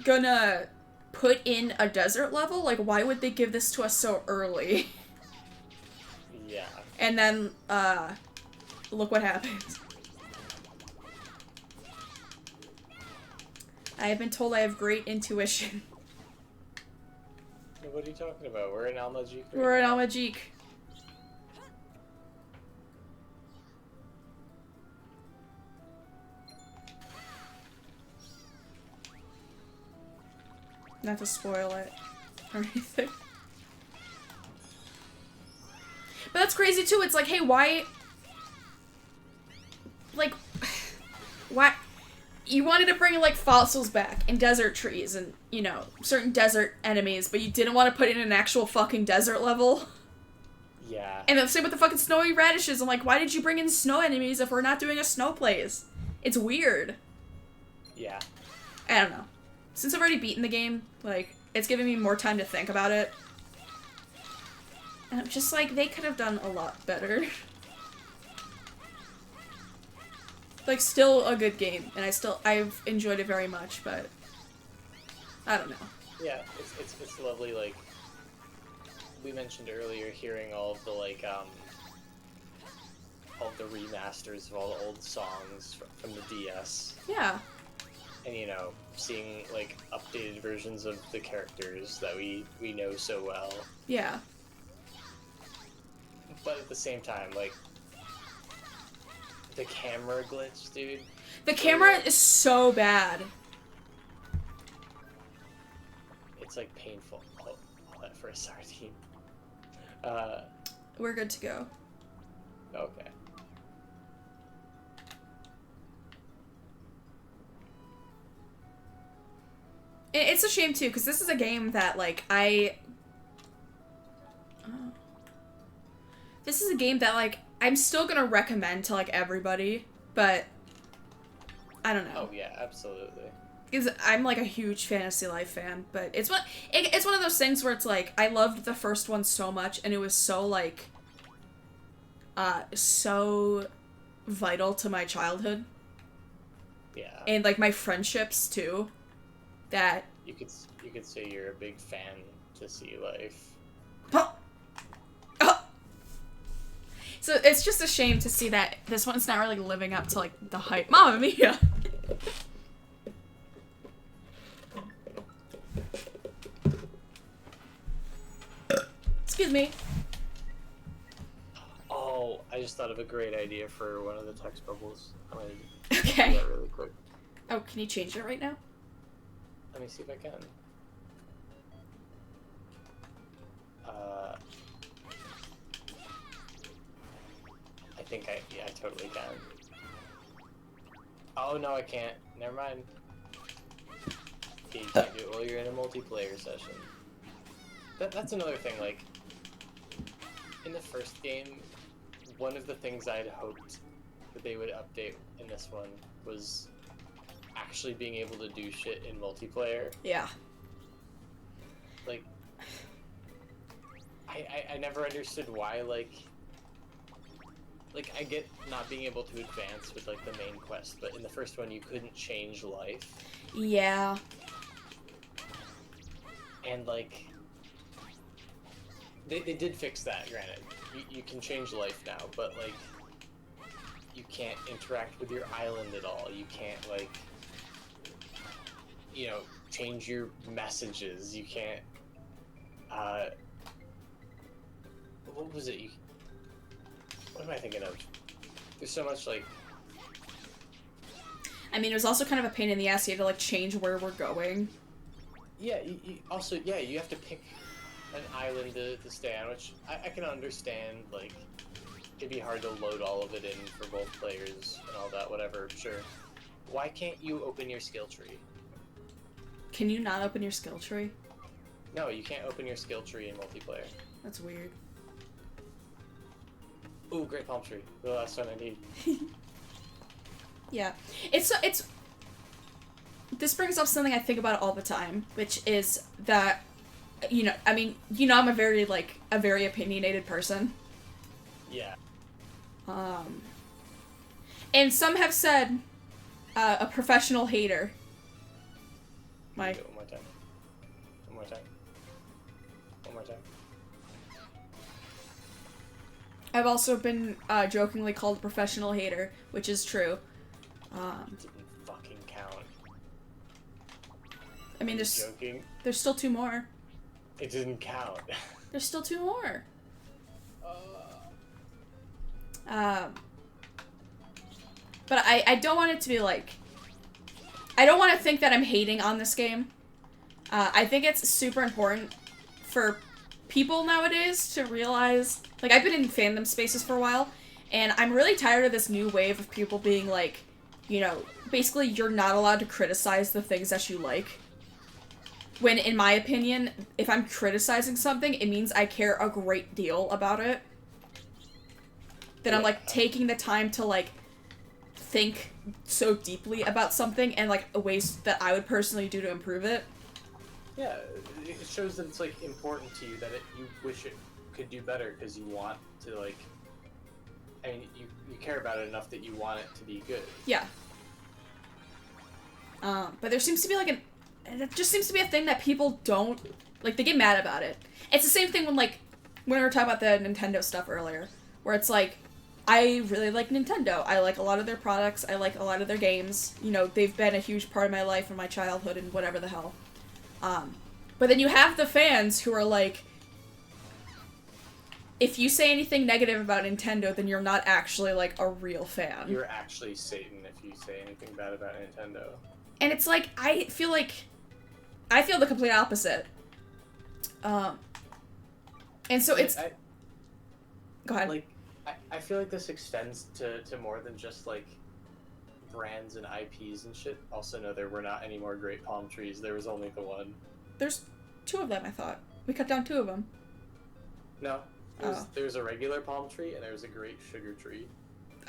gonna put in a desert level? Like, why would they give this to us so early? Yeah. And then, look what happens. I have been told I have great intuition. What are you talking about? We're in Al-Majid. We're in Al-Majid. Not to spoil it or anything. But that's crazy too. It's like, hey, why? Like, why? You wanted to bring, like, fossils back and desert trees and, you know, certain desert enemies, but you didn't want to put in an actual fucking desert level. Yeah. And the same with the fucking snowy radishes. I'm like, why did you bring in snow enemies if we're not doing a snow place? It's weird. Yeah. I don't know. Since I've already beaten the game, like, it's giving me more time to think about it. And I'm just like, they could have done a lot better. Like, still a good game, and I've enjoyed it very much, but I don't know. Yeah, it's lovely, like, we mentioned earlier, hearing all of the, like, all of the remasters of all the old songs from the DS. Yeah. And, you know, seeing, like, updated versions of the characters that we know so well. Yeah. But at the same time, like, the camera glitch, dude. The camera is so bad. It's, like, painful. All that for a sardine. We're good to go. Okay. It's a shame, too, because this is a game that, like, This is a game that, like, I'm still gonna recommend to, like, everybody, but I don't know. Oh, yeah, absolutely. Because I'm, like, a huge Fantasy Life fan, but it's one of those things where it's, like, I loved the first one so much, and it was so, like, so vital to my childhood. Yeah. And, like, my friendships, too, that... You could say you're a big fan to Sea Life. Oh. Oh. So it's just a shame to see that this one's not really living up to, like, the hype. Mamma mia! Oh, I just thought of a great idea for one of the text bubbles. I'm gonna do Okay. that really quick. Oh, can you change it right now? Let me see if I can. I think yeah, I totally can. Oh no, I can't. Never mind. Yeah, you can't do it while you're in a multiplayer session. That's another thing, like, in the first game, one of the things I'd hoped that they would update in this one was actually being able to do shit in multiplayer. Yeah. Like, I never understood why, like, I get not being able to advance with, like, the main quest, but in the first one you couldn't change life. Yeah. And, like, they did fix that, granted. You can change life now, but, like, you can't interact with your island at all. You can't, like, you know, change your messages. You can't, what was it? What am I thinking of? There's so much, like... I mean, it was also kind of a pain in the ass. You had to, like, change where we're going. Yeah, also, yeah, you have to pick an island to stay on, which I can understand, like, it'd be hard to load all of it in for both players and all that, whatever, sure. Why can't you open your skill tree? Can you not open your skill tree? No, you can't open your skill tree in multiplayer. That's weird. Ooh, great palm tree. The last one I need. Yeah. It's... This brings up something I think about all the time, which is that, you know, I mean, you know I'm a very opinionated person. Yeah. And some have said, a professional hater. Do it one more time. One more time. One more time. I've also been, jokingly called a professional hater, which is true. It didn't fucking count. I mean, Joking? there's still 2 more. It didn't count. There's still 2 more. But I don't want it to be like... I don't want to think that I'm hating on this game. I think it's super important for people nowadays to realize... Like, I've been in fandom spaces for a while, and I'm really tired of this new wave of people being like, you know, basically you're not allowed to criticize the things that you like. When, in my opinion, if I'm criticizing something, it means I care a great deal about it. That I'm, like, taking the time to, like, think so deeply about something and, like, ways that I would personally do to improve it. Yeah, it shows that it's, like, important to you, that you wish it could do better because you want to, like... I mean, you care about it enough that you want it to be good. Yeah. But there seems to be, like, it just seems to be a thing that people don't... Like, they get mad about it. It's the same thing when, like, when we were talking about the Nintendo stuff earlier, where it's like, I really like Nintendo. I like a lot of their products. I like a lot of their games. You know, they've been a huge part of my life and my childhood and whatever the hell. But then you have the fans who are like, if you say anything negative about Nintendo, then you're not actually, like, a real fan. You're actually Satan if you say anything bad about Nintendo. And it's like, I feel the complete opposite. And so it's... Go ahead. Like, I feel like this extends to more than just, like, brands and IPs and shit. Also, no, there were not any more great palm trees. There was only the one. There's 2 of them, I thought. We cut down 2 of them. No. There's a regular palm tree, and there's a great sugar tree.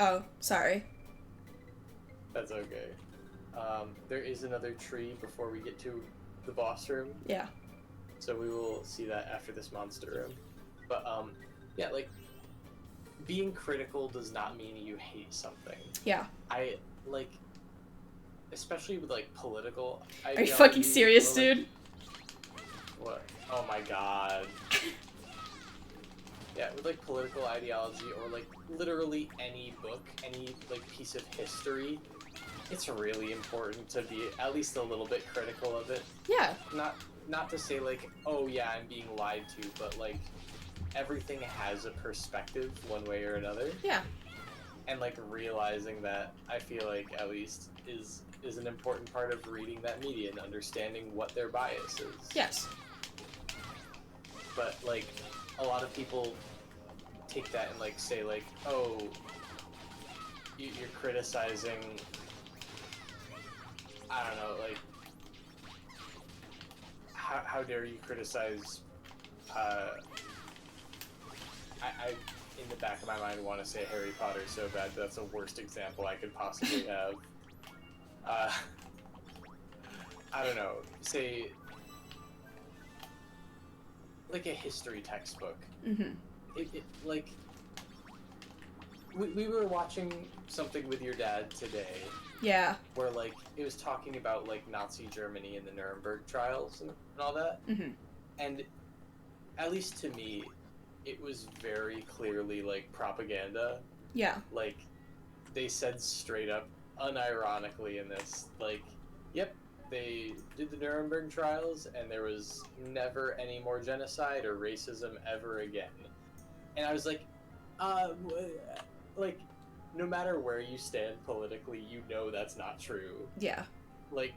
Oh, sorry. That's okay. There is another tree before we get to the boss room. Yeah. So we will see that after this monster room. But, yeah, like, being critical does not mean you hate something. Yeah. I, like, especially with, like, political Are you fucking serious, like, dude? What? Oh my god. Yeah, with, like, political ideology or, like, literally any book, any, like, piece of history, it's really important to be at least a little bit critical of it. Yeah. Not to say, like, oh yeah, I'm being lied to, but, like, everything has a perspective one way or another. Yeah. And like realizing that, I feel like at least is an important part of reading that media and understanding what their bias is. Yes. But like a lot of people take that and like say like, oh, you're criticizing, I don't know, like how dare you criticize I in the back of my mind want to say Harry Potter so bad, but that's the worst example I could possibly have. I don't know, say like a history textbook. Mm-hmm. It like we were watching something with your dad today Yeah. where like it was talking about like Nazi Germany and the Nuremberg trials and all that. Mm-hmm. And at least to me, it was very clearly like propaganda. Yeah. Like they said straight up, unironically in this, like, yep, they did the Nuremberg trials and there was never any more genocide or racism ever again. And I was like, like, no matter where you stand politically, you know that's not true. Yeah. Like,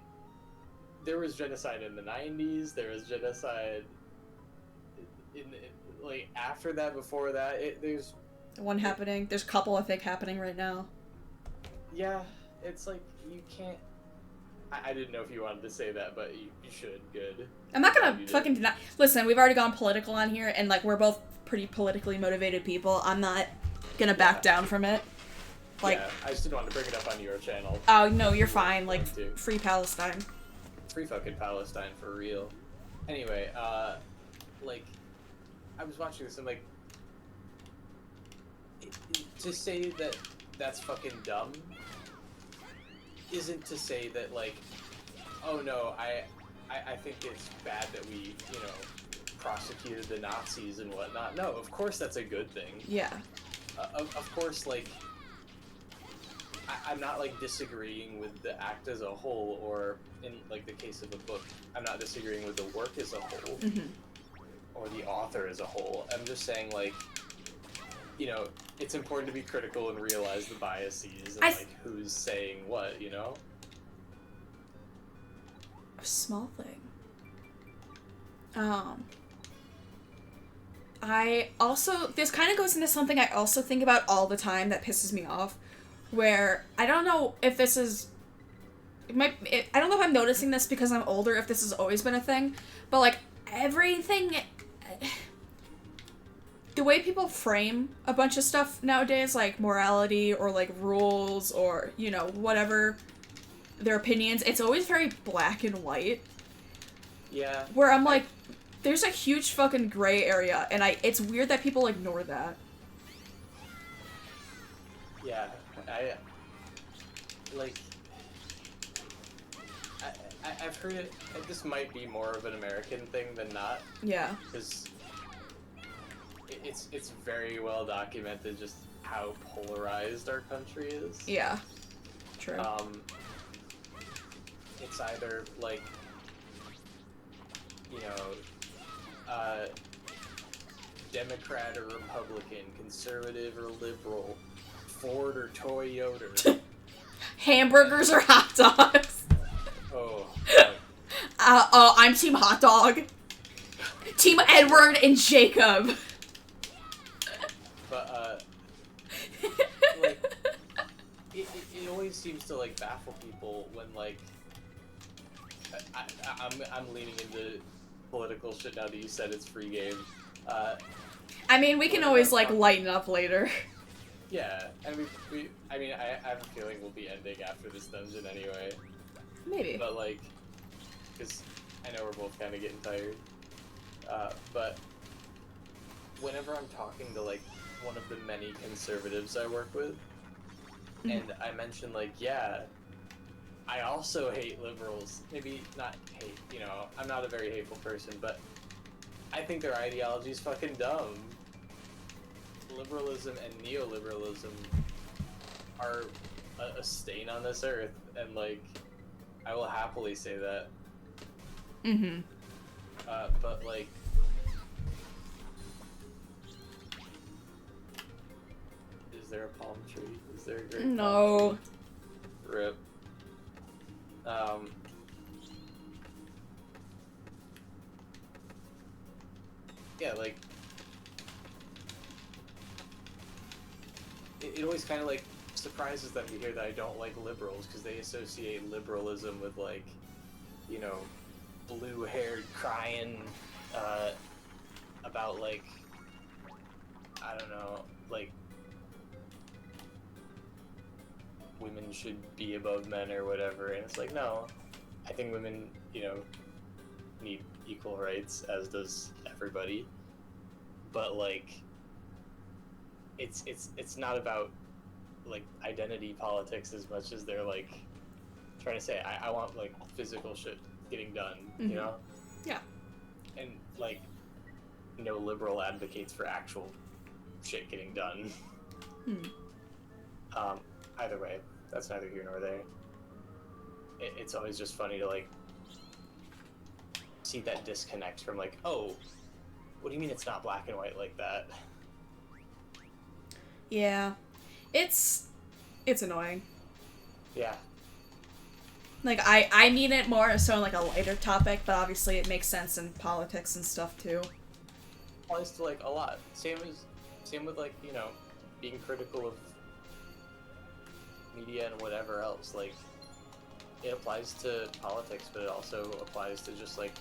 there was genocide in the 90s, there was genocide in like, after that, before that, there's... One happening. There's a couple, I think, happening right now. Yeah, it's like, you can't... I didn't know if you wanted to say that, but you should. Good. I'm not gonna You fucking deny. Listen, we've already gone political on here, and like we're both pretty politically motivated people. I'm not gonna back down from it. Like, yeah, I just didn't want to bring it up on your channel. oh no, you're fine. Like, Me too. free Palestine. Free fucking Palestine for real. Anyway, like, I was watching this and like, to say that that's fucking dumb isn't to say that like, oh no, I think it's bad that we, you know, prosecuted the Nazis and whatnot. No, of course that's a good thing. Yeah. Of course, like, I'm not like disagreeing with the act as a whole, or in like the case of a book, I'm not disagreeing with the work as a whole, Mm-hmm. or the author as a whole. I'm just saying, like, you know, it's important to be critical and realize the biases and like who's saying what, you know? A small thing. I also, this kind of goes into something I also think about all the time that pisses me off, where I don't know if this is, I don't know if I'm noticing this because I'm older, if this has always been a thing, but like everything, the way people frame a bunch of stuff nowadays, like morality or like rules or, you know, whatever their opinions, it's always very black and white. Yeah. Where I'm like, there's a huge fucking gray area, and it's weird that people ignore that. Yeah, I've heard it, this might be more of an American thing than not, Yeah. because it's very well documented just how polarized our country is. Yeah. True. It's either like, you know, Democrat or Republican, conservative or liberal, Ford or Toyota. Hamburgers or hot dogs? Oh. I'm Team Hot Dog. Team Edward and Jacob. But, like, it always seems to, like, baffle people when, like, I'm leaning into political shit now that you said it's free game. I mean, we can always, like, lighten up later. Yeah, and I mean, I have a feeling we'll be ending after this dungeon anyway. Maybe. But, like, because I know we're both kind of getting tired. But whenever I'm talking to, like, one of the many conservatives I work with, and I mention, like, yeah, I also hate liberals. Maybe not hate, you know, I'm not a very hateful person, but I think their ideology is fucking dumb. Liberalism and neoliberalism are a stain on this earth, and, like, I will happily say that. Mm-hmm. But, like, there a palm tree? Is there a great No. palm tree? Rip. Yeah, like it always kind of like surprises them to hear that I don't like liberals because they associate liberalism with like, you know, blue-haired crying about like, I don't know, like women should be above men or whatever, and it's like, no, I think women, you know, need equal rights, as does everybody, but like it's not about like identity politics as much as they're like trying to say I want like physical shit getting done, you know? Yeah. And like no liberal advocates for actual shit getting done. Either way, that's neither here nor there. It's always just funny to like see that disconnect from like, oh, what do you mean it's not black and white like that? Yeah. It's annoying. Yeah. Like, I mean it more so in, like, a lighter topic, but obviously it makes sense in politics and stuff, too. Applies to, like, a lot. Same with, like, you know, being critical of media and whatever else. Like, it applies to politics, but it also applies to just, like,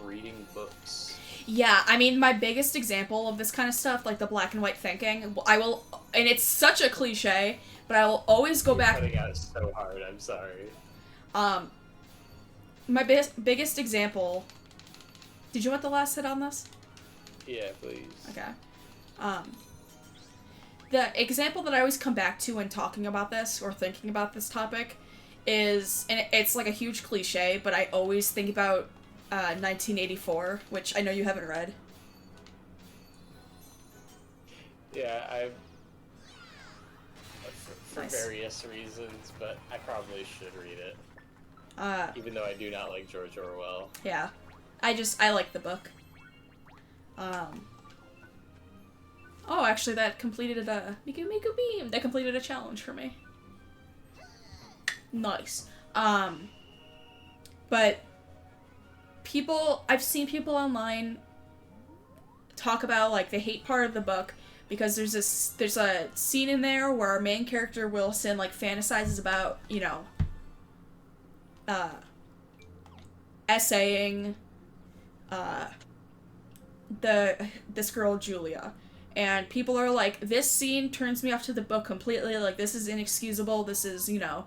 reading books. Yeah, I mean, my biggest example of this kind of stuff, like the black and white thinking, and it's such a cliche, but I will always go back. You're cutting out so hard, I'm sorry. My biggest example. Did you want the last hit on this? Yeah, please. Okay. The example that I always come back to when talking about this or thinking about this topic is, and it's like a huge cliche, but I always think about 1984, which I know you haven't read. Yeah, for Nice. various reasons, but I probably should read it. Even though I do not like George Orwell. Yeah. I like the book. Oh, actually, that completed a Miku Miku Beam. That completed a challenge for me. Nice. But I've seen people online talk about, like, the hate part of the book because there's a scene in there where our main character, Wilson, like, fantasizes about, you know, essaying, this girl, Julia. And people are like, this scene turns me off to the book completely, like, this is inexcusable, this is, you know,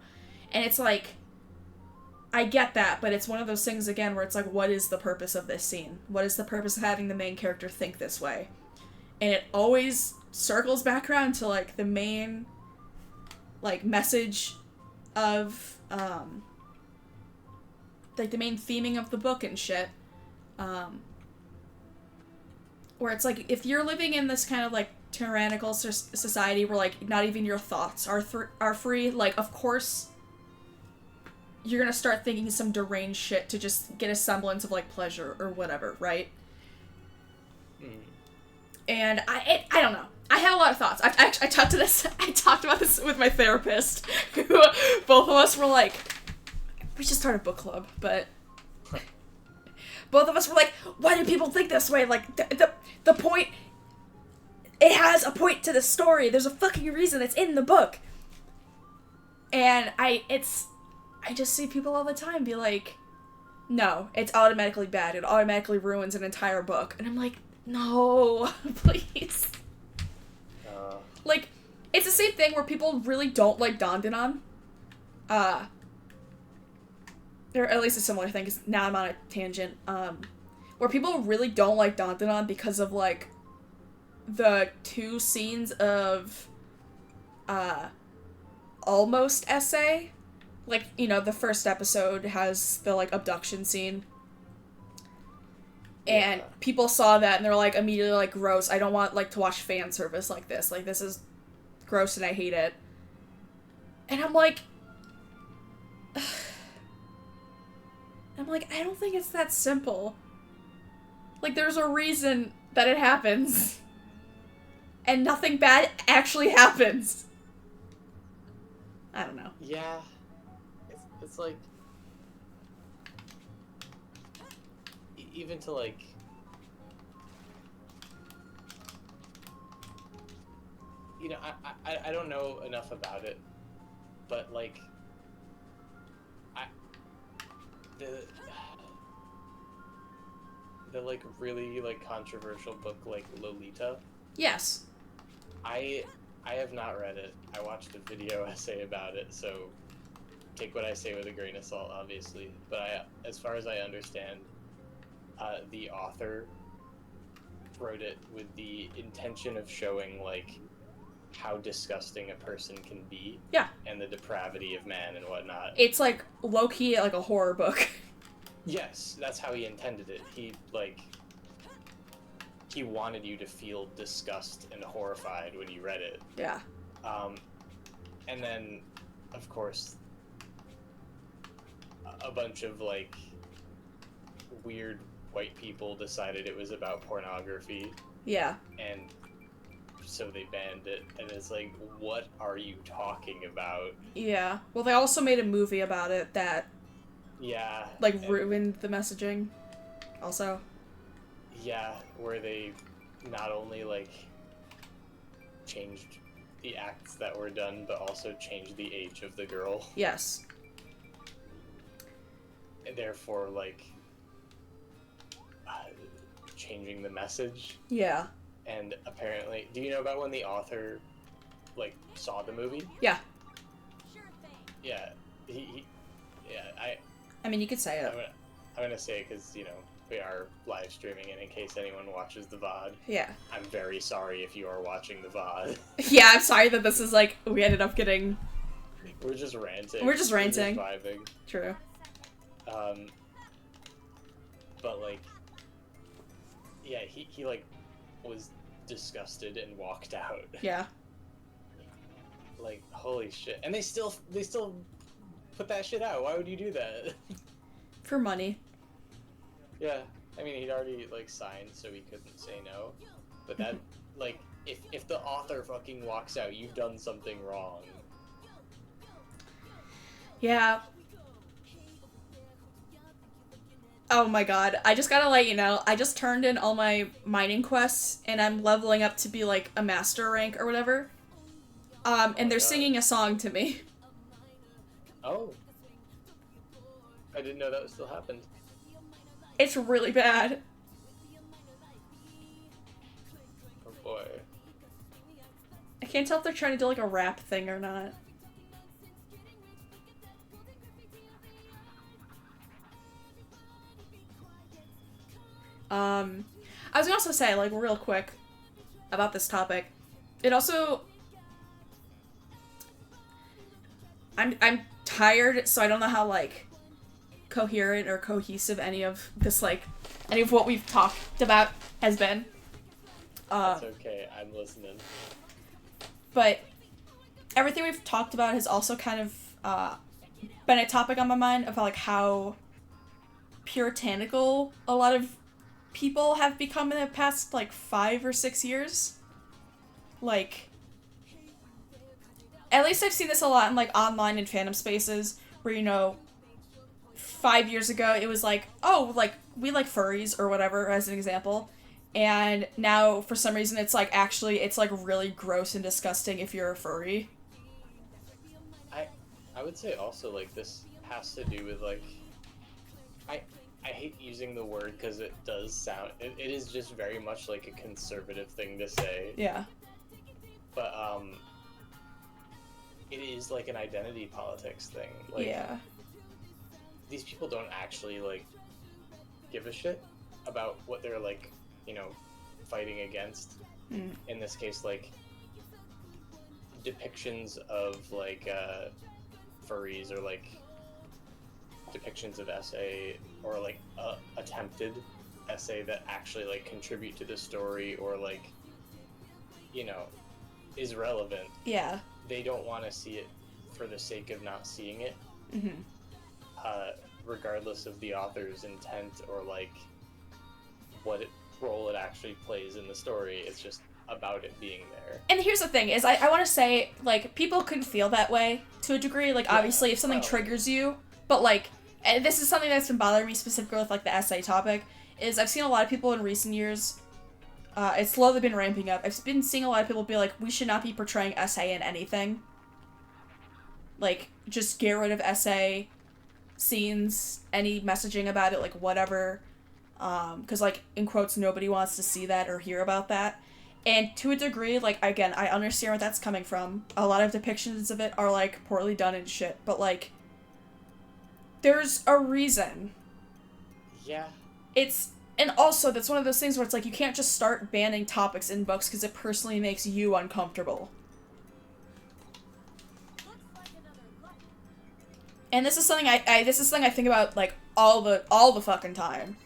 and it's like, I get that, but it's one of those things, again, where it's like, what is the purpose of this scene? What is the purpose of having the main character think this way? And it always circles back around to, like, the main, like, message of, like, the main theming of the book and shit. Where it's like, if you're living in this kind of, like, tyrannical society where, like, not even your thoughts are free, like, of course you're gonna start thinking some deranged shit to just get a semblance of, like, pleasure or whatever, right? And I don't know. I had a lot of thoughts. I talked about this with my therapist, who both of us were like, we should start a book club, but both of us were like, why do people think this way? Like, the point, it has a point to the story. There's a fucking reason it's in the book. And I just see people all the time be like, no, it's automatically bad. It automatically ruins an entire book. And I'm like, no, please. Like, it's the same thing where people really don't like Dandanon. Or at least a similar thing, because now I'm on a tangent. Where people really don't like Dandanon because of, like, the 2 scenes of, almost essay. Like, you know, the first episode has the, like, abduction scene. And people saw that and they're like, immediately like, gross, I don't want, like, to watch fan service like this. Like, this is gross and I hate it. And I'm like, I don't think it's that simple. Like, there's a reason that it happens. and nothing bad actually happens. I don't know. Yeah. It's like... even to, like... You know, I don't know enough about it, but, like... The like, really, like, controversial book, like, Lolita... Yes. I have not read it. I watched a video essay about it, so take what I say with a grain of salt, obviously. But as far as I understand, the author wrote it with the intention of showing, like, how disgusting a person can be. Yeah. And the depravity of man and whatnot. It's, like, low-key, like, a horror book. Yes, that's how he intended it. He wanted you to feel disgust and horrified when you read it. Yeah. And then, of course, a bunch of, like, weird white people decided it was about pornography. Yeah. And so they banned it. And it's like, what are you talking about? Yeah. Well, they also made a movie about it that, yeah, like, ruined the messaging. Also. Yeah, where they not only, like, changed the acts that were done, but also changed the age of the girl. Yes. And therefore, like, changing the message. Yeah. And apparently, do you know about when the author, like, saw the movie? Yeah. Yeah, I mean, you could say it. I'm gonna say it because, you know, we are live streaming, and in case anyone watches the VOD, Yeah. I'm very sorry if you are watching the VOD. Yeah, I'm sorry that this is, like, we ended up getting... We're just ranting. We're just ranting. We're just vibing. True. But, like, yeah, he like, was disgusted and walked out. Yeah. Like, holy shit. And they still put that shit out. Why would you do that? For money. Yeah. I mean, he'd already, like, signed, so he couldn't say no. But that, like, if the author fucking walks out, you've done something wrong. Yeah. Oh my god, I just gotta let you know, I just turned in all my mining quests, and I'm leveling up to be, like, a master rank or whatever. And they're singing a song to me. Oh. I didn't know that still happened. It's really bad. Oh boy. I can't tell if they're trying to do, like, a rap thing or not. I was gonna also say, like, real quick about this topic. It also... I'm tired, so I don't know how, like, coherent or cohesive any of this, like, any of what we've talked about has been. That's okay, I'm listening. But everything we've talked about has also kind of been a topic on my mind about, like, how puritanical a lot of people have become in the past, like, 5 or 6 years. Like, at least I've seen this a lot in, like, online and fandom spaces, where, you know, 5 years ago it was like, oh, like, we like furries or whatever, as an example. And now, for some reason, it's, like, actually, it's, like, really gross and disgusting if you're a furry. I would say also, like, this has to do with, like, I hate using the word because it does sound, it is just very much, like, a conservative thing to say. Yeah. But, it is, like, an identity politics thing. Like, Yeah. these people don't actually, like, give a shit about what they're, like, you know, fighting against. In this case, like, depictions of, like, furries, or, like, depictions of SA, or, like, attempted SA that actually, like, contribute to the story, or, like, you know, is relevant. Yeah. They don't want to see it for the sake of not seeing it. Mm-hmm. Regardless of the author's intent, or, like, what role it actually plays in the story. It's just about it being there. And here's the thing, is I want to say, like, people can feel that way to a degree. Like, Yeah, obviously, if something well. triggers you, but, like, and this is something that's been bothering me specifically with, like, the essay topic, is I've seen a lot of people in recent years, it's slowly been ramping up. I've been seeing a lot of people be like, we should not be portraying essay in anything. Like, just get rid of essay scenes, any messaging about it, like, whatever. Because, like, in quotes, nobody wants to see that or hear about that. And to a degree, like, again, I understand where that's coming from. A lot of depictions of it are, like, poorly done and shit. But, like, there's a reason. Yeah. And also, that's one of those things where it's like, you can't just start banning topics in books because it personally makes you uncomfortable. And this is something I think about, like, all the fucking time.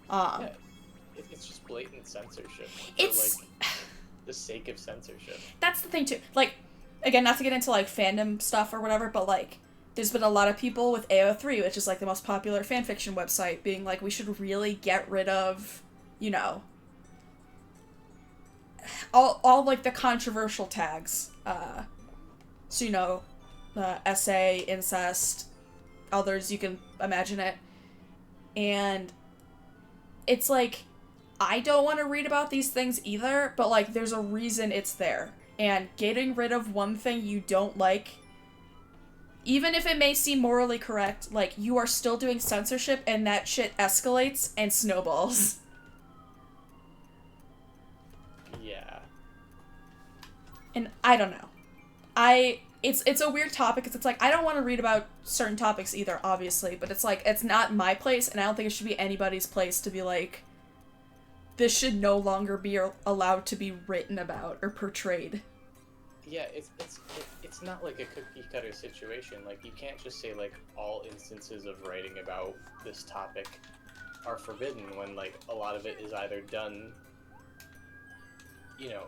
Yeah. It's just blatant censorship. It's... For, like, the sake of censorship. That's the thing, too. Like, again, not to get into, like, fandom stuff or whatever, but, like, there's been a lot of people with AO3, which is, like, the most popular fanfiction website, being like, we should really get rid of, you know, all like, the controversial tags. So, you know, essay, incest, others, you can imagine it. And it's like, I don't want to read about these things either, but, like, there's a reason it's there. And getting rid of one thing you don't like, even if it may seem morally correct, like, you are still doing censorship, and that shit escalates and snowballs. Yeah. And I don't know. It's a weird topic, because it's like, I don't want to read about certain topics either, obviously, but it's like, it's not my place, and I don't think it should be anybody's place to be like, this should no longer be allowed to be written about or portrayed. Yeah, it's not like a cookie cutter situation. Like, you can't just say, like, all instances of writing about this topic are forbidden when, like, a lot of it is either done, you know,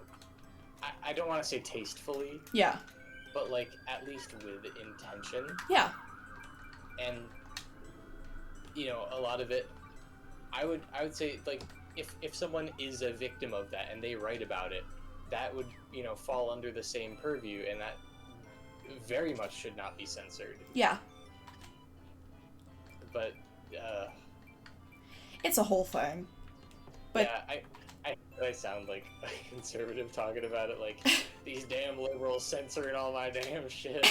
I don't want to say tastefully. Yeah. But, like, at least with intention. Yeah. And, you know, a lot of it, I would say, like, if someone is a victim of that and they write about it, that would, you know, fall under the same purview, and that very much should not be censored. Yeah. But, it's a whole thing. But yeah, I sound like a conservative talking about it, like, these damn liberals censoring all my damn shit.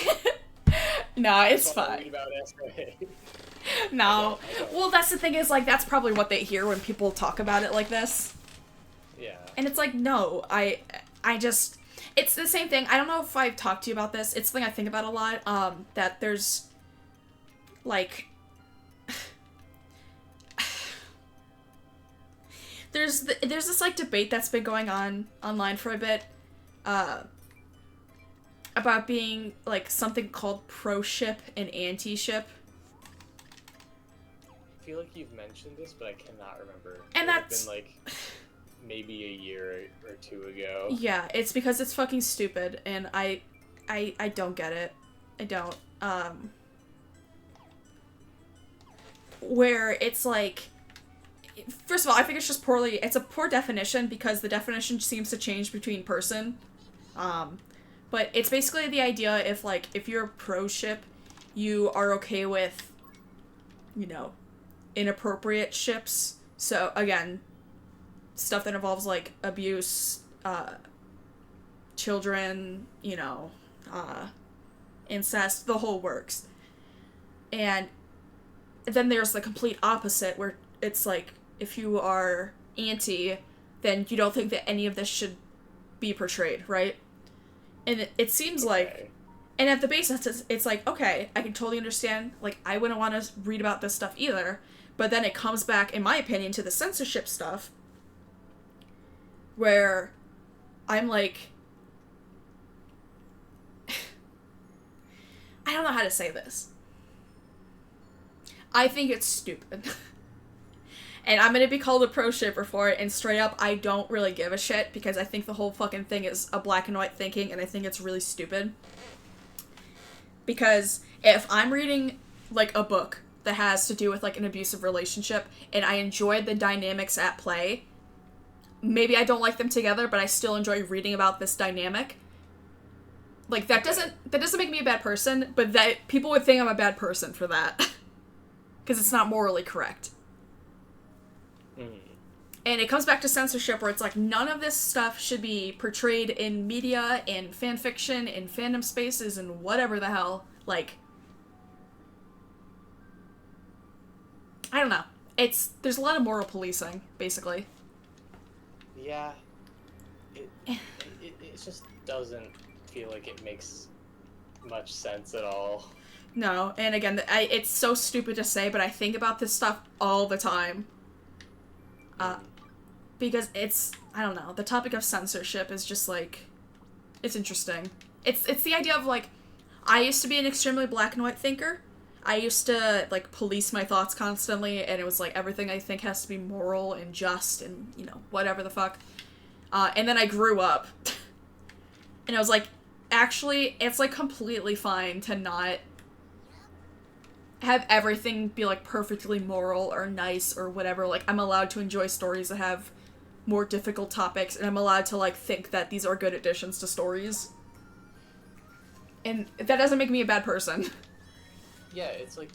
no, it's That's all I fine. read about essay. No. I don't. Well, that's the thing is, like, that's probably what they hear when people talk about it like this. Yeah. And it's like, no, I just... It's the same thing. I don't know if I've talked to you about this. It's something I think about a lot, that there's, like... There's this, like, debate that's been going on online for a bit, about being, like, something called pro-ship and anti-ship. I feel like you've mentioned this, but I cannot remember. And It would have that's... been, like, maybe a year or two ago. Yeah, it's because it's fucking stupid, and I don't get it. I don't. Where it's like... First of all, I think it's just it's a poor definition, because the definition seems to change between person. But it's basically the idea if you're pro-ship, you are okay with, you know, inappropriate ships. So, again, stuff that involves, like, abuse, children, you know, incest, the whole works. And then there's the complete opposite, where it's like, if you are anti, then you don't think that any of this should be portrayed, right? And it seems like, and at the basis, it's like, okay, I can totally understand, like, I wouldn't want to read about this stuff either, but then it comes back, in my opinion, to the censorship stuff, where I'm like, I don't know how to say this. I think it's stupid. And I'm gonna be called a pro-shipper for it, and straight up, I don't really give a shit, because I think the whole fucking thing is a black and white thinking, and I think it's really stupid. Because if I'm reading, like, a book that has to do with, like, an abusive relationship, and I enjoyed the dynamics at play, maybe I don't like them together, but I still enjoy reading about this dynamic. Like, that doesn't make me a bad person, but that people would think I'm a bad person for that. Because it's not morally correct. Mm. And it comes back to censorship, where it's like, none of this stuff should be portrayed in media, in fan fiction, in fandom spaces, and whatever the hell. Like, I don't know. There's a lot of moral policing, basically. Yeah. It just doesn't feel like it makes much sense at all. No, and again, it's so stupid to say, but I think about this stuff all the time. Because I don't know, the topic of censorship is just, like, it's interesting. It's the idea of, like, I used to be an extremely black and white thinker. I used to, like, police my thoughts constantly, and it was, like, everything I think has to be moral and just and, you know, whatever the fuck. And then I grew up. And I was like, actually, it's, like, completely fine to not have everything be, like, perfectly moral or nice or whatever. Like, I'm allowed to enjoy stories that have more difficult topics, and I'm allowed to, like, think that these are good additions to stories. And that doesn't make me a bad person. Yeah, it's like,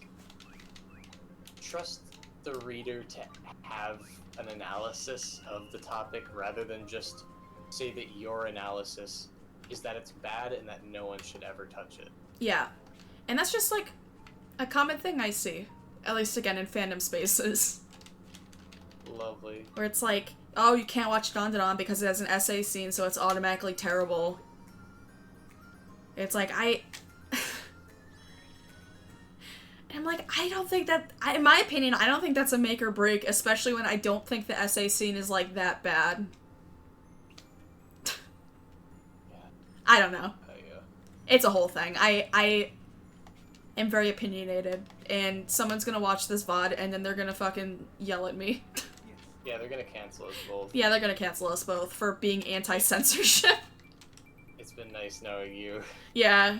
trust the reader to have an analysis of the topic rather than just say that your analysis is that it's bad and that no one should ever touch it. Yeah. And that's just, like, a common thing I see. At least, again, in fandom spaces. Lovely. Where it's like, oh, you can't watch Dandadan because it has an essay scene, so it's automatically terrible. It's like, And I'm like, I don't think that, in my opinion, I don't think that's a make or break, especially when I don't think the essay scene is, like, that bad. Yeah. I don't know. Yeah. It's a whole thing. I am very opinionated, and someone's gonna watch this VOD, and then they're gonna fucking yell at me. Yeah, they're gonna cancel us both. Yeah, they're gonna cancel us both for being anti-censorship. It's been nice knowing you. Yeah.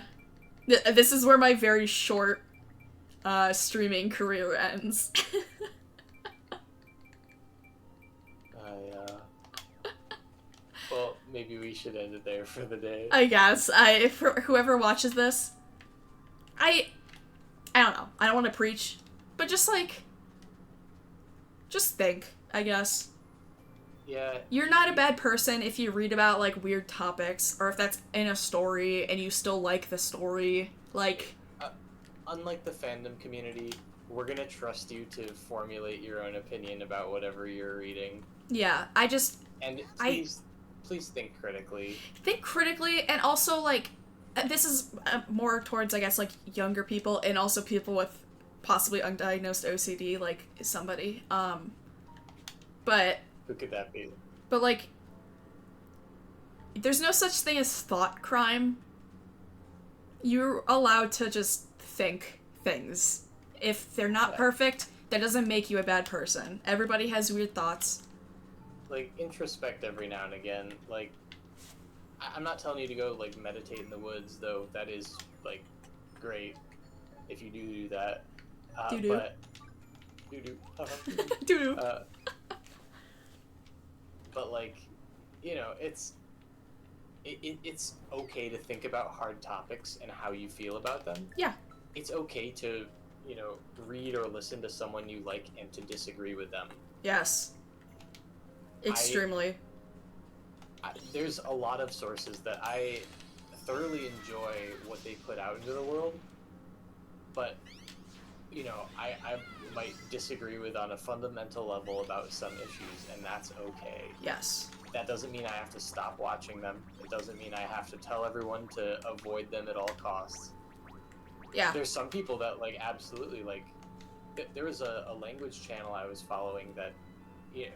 This is where my very short streaming career ends. Well, maybe we should end it there for the day. I guess. For whoever watches this, I don't know. I don't want to preach, but just, like, just think, I guess. Yeah. You're not a bad person if you read about, like, weird topics, or if that's in a story and you still like the story. Like, Unlike the fandom community, we're gonna trust you to formulate your own opinion about whatever you're reading. yeah, And please think critically. think critically, and also, like, this is more towards, I guess, like, younger people, and also people with possibly undiagnosed OCD, like, somebody. But Who could that be? But, like, there's no such thing as thought crime. You're allowed to just think things. If they're not perfect, that doesn't make you a bad person. Everybody has weird thoughts. Like, introspect every now and again. Like, I'm not telling you to go, like, meditate in the woods, though that is, like, great if you do that. Doo-doo. But... Doo-doo. Doo-doo. But, like, you know, it's okay to think about hard topics and how you feel about them. Yeah. It's okay to, you know, read or listen to someone you like and to disagree with them. Yes. Extremely. There's a lot of sources that I thoroughly enjoy what they put out into the world, but, you know, I might disagree with on a fundamental level about some issues, and that's okay. Yes. That doesn't mean I have to stop watching them. It doesn't mean I have to tell everyone to avoid them at all costs. Yeah. There's some people that, like, absolutely, like, there was a language channel I was following that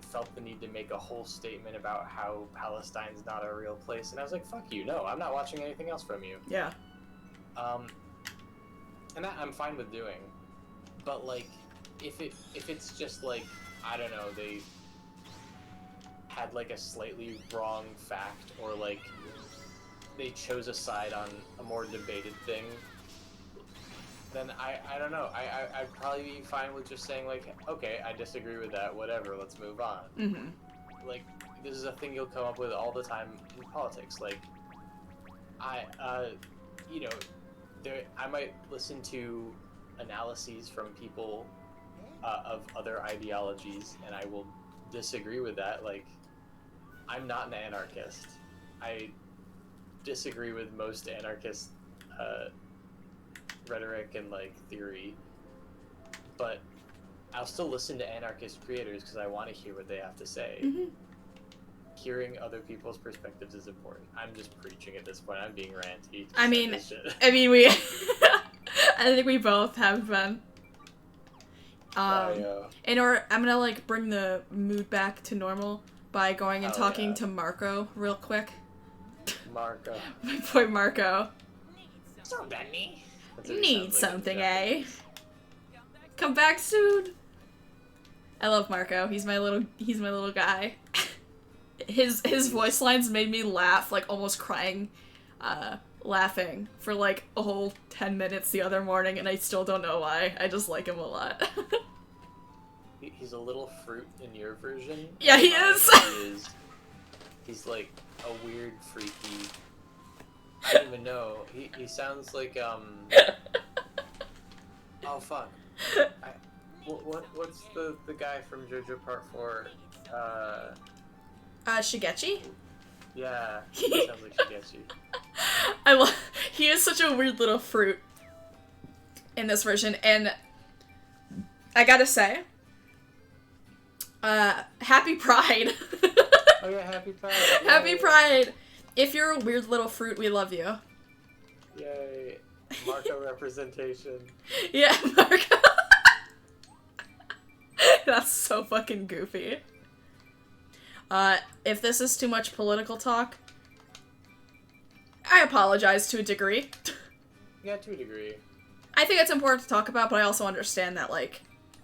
felt the need to make a whole statement about how Palestine's not a real place, and I was like, fuck you, no, I'm not watching anything else from you. Yeah. And that I'm fine with doing. But, like, if it's just, like, I don't know, they had, like, a slightly wrong fact, or, like, they chose a side on a more debated thing, then I don't know. I'd probably be fine with just saying, like, okay, I disagree with that, whatever, let's move on. Mm-hmm. Like, this is a thing you'll come up with all the time in politics. Like, you know, I might listen to analyses from people of other ideologies, and I will disagree with that. Like, I'm not an anarchist. I disagree with most anarchist rhetoric and like theory, but I'll still listen to anarchist creators because I want to hear what they have to say. Mm-hmm. Hearing other people's perspectives is important. I'm just preaching at this point. I'm being ranty. I mean, we. I think we both have been. I'm gonna like bring the mood back to normal by going and talking to Marco real quick. Marco. My boy Marco. So Benny. Need something, eh? Come back soon. I love Marco. He's my little guy. His voice lines made me laugh, like almost crying, laughing for like a whole 10 minutes the other morning, and I still don't know why. I just like him a lot. He's a little fruit in your version. Yeah, he is. He's like a weird, freaky. I don't even know. He sounds like Oh fuck. What's the guy from JoJo Part 4? Shigechi? Yeah, he sounds like Shigechi. He is such a weird little fruit in this version, and I gotta say, happy Pride. Oh yeah, happy Pride. Yay. Happy Pride. If you're a weird little fruit, we love you. Yay. Marco representation. Yeah, Marco. That's so fucking goofy. If this is too much political talk, I apologize to a degree. Yeah, to a degree. I think it's important to talk about, but I also understand that, like,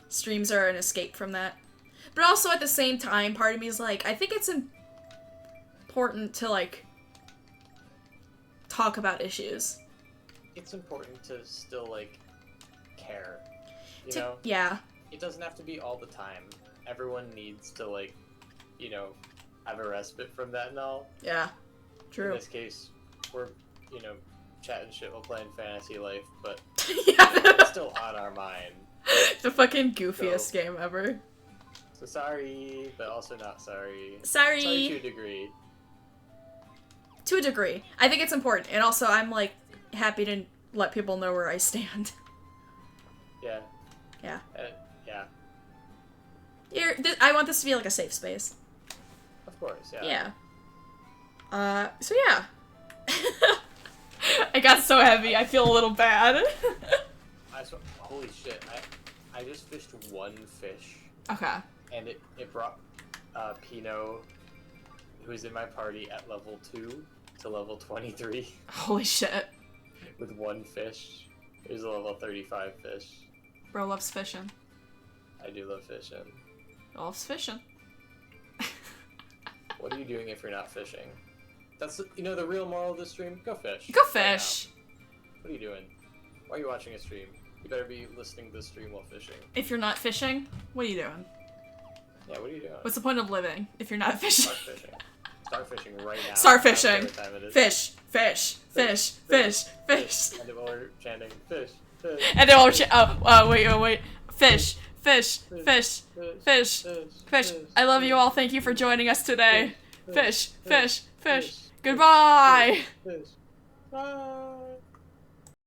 streams are an escape from that. But also, at the same time, part of me is like, I think it's important to, like, talk about issues. It's important to still, like, care. You know? Yeah. It doesn't have to be all the time. Everyone needs to, like, you know, have a respite from that and all. Yeah. True. In this case, we're, you know, chatting shit while playing Fantasy Life, but yeah. it's still on our mind. The fucking goofiest game ever. So sorry, but also not sorry. Sorry. Sorry to a degree. To a degree. I think it's important. And also, I'm, like, happy to let people know where I stand. Yeah. Yeah. Yeah. I want this to be, like, a safe space. Of course, yeah. Yeah. So yeah. I got so heavy, I feel a little bad. Holy shit, I just fished one fish. Okay. And it brought Pino, who is in my party at level 2, to level 23. Holy shit. With one fish. There's a level 35 fish. Bro loves fishing. I do love fishing. Loves fishing. What are you doing if you're not fishing? That's, you know, the real moral of the stream? Go fish. Go fish! Right, what are you doing? Why are you watching a stream? You better be listening to the stream while fishing. If you're not fishing, what are you doing? Yeah, what are you doing? What's the point of living if you're not fishing? Start fishing. Start fishing right now. Start fishing. Fish, fish, fish, fish, fish. And then we're chanting, fish, fish. And then we'll wait. Fish, fish, fish, fish, fish. I love you all. Thank you for joining us today. Fish, fish, fish. Goodbye! Fish. Bye.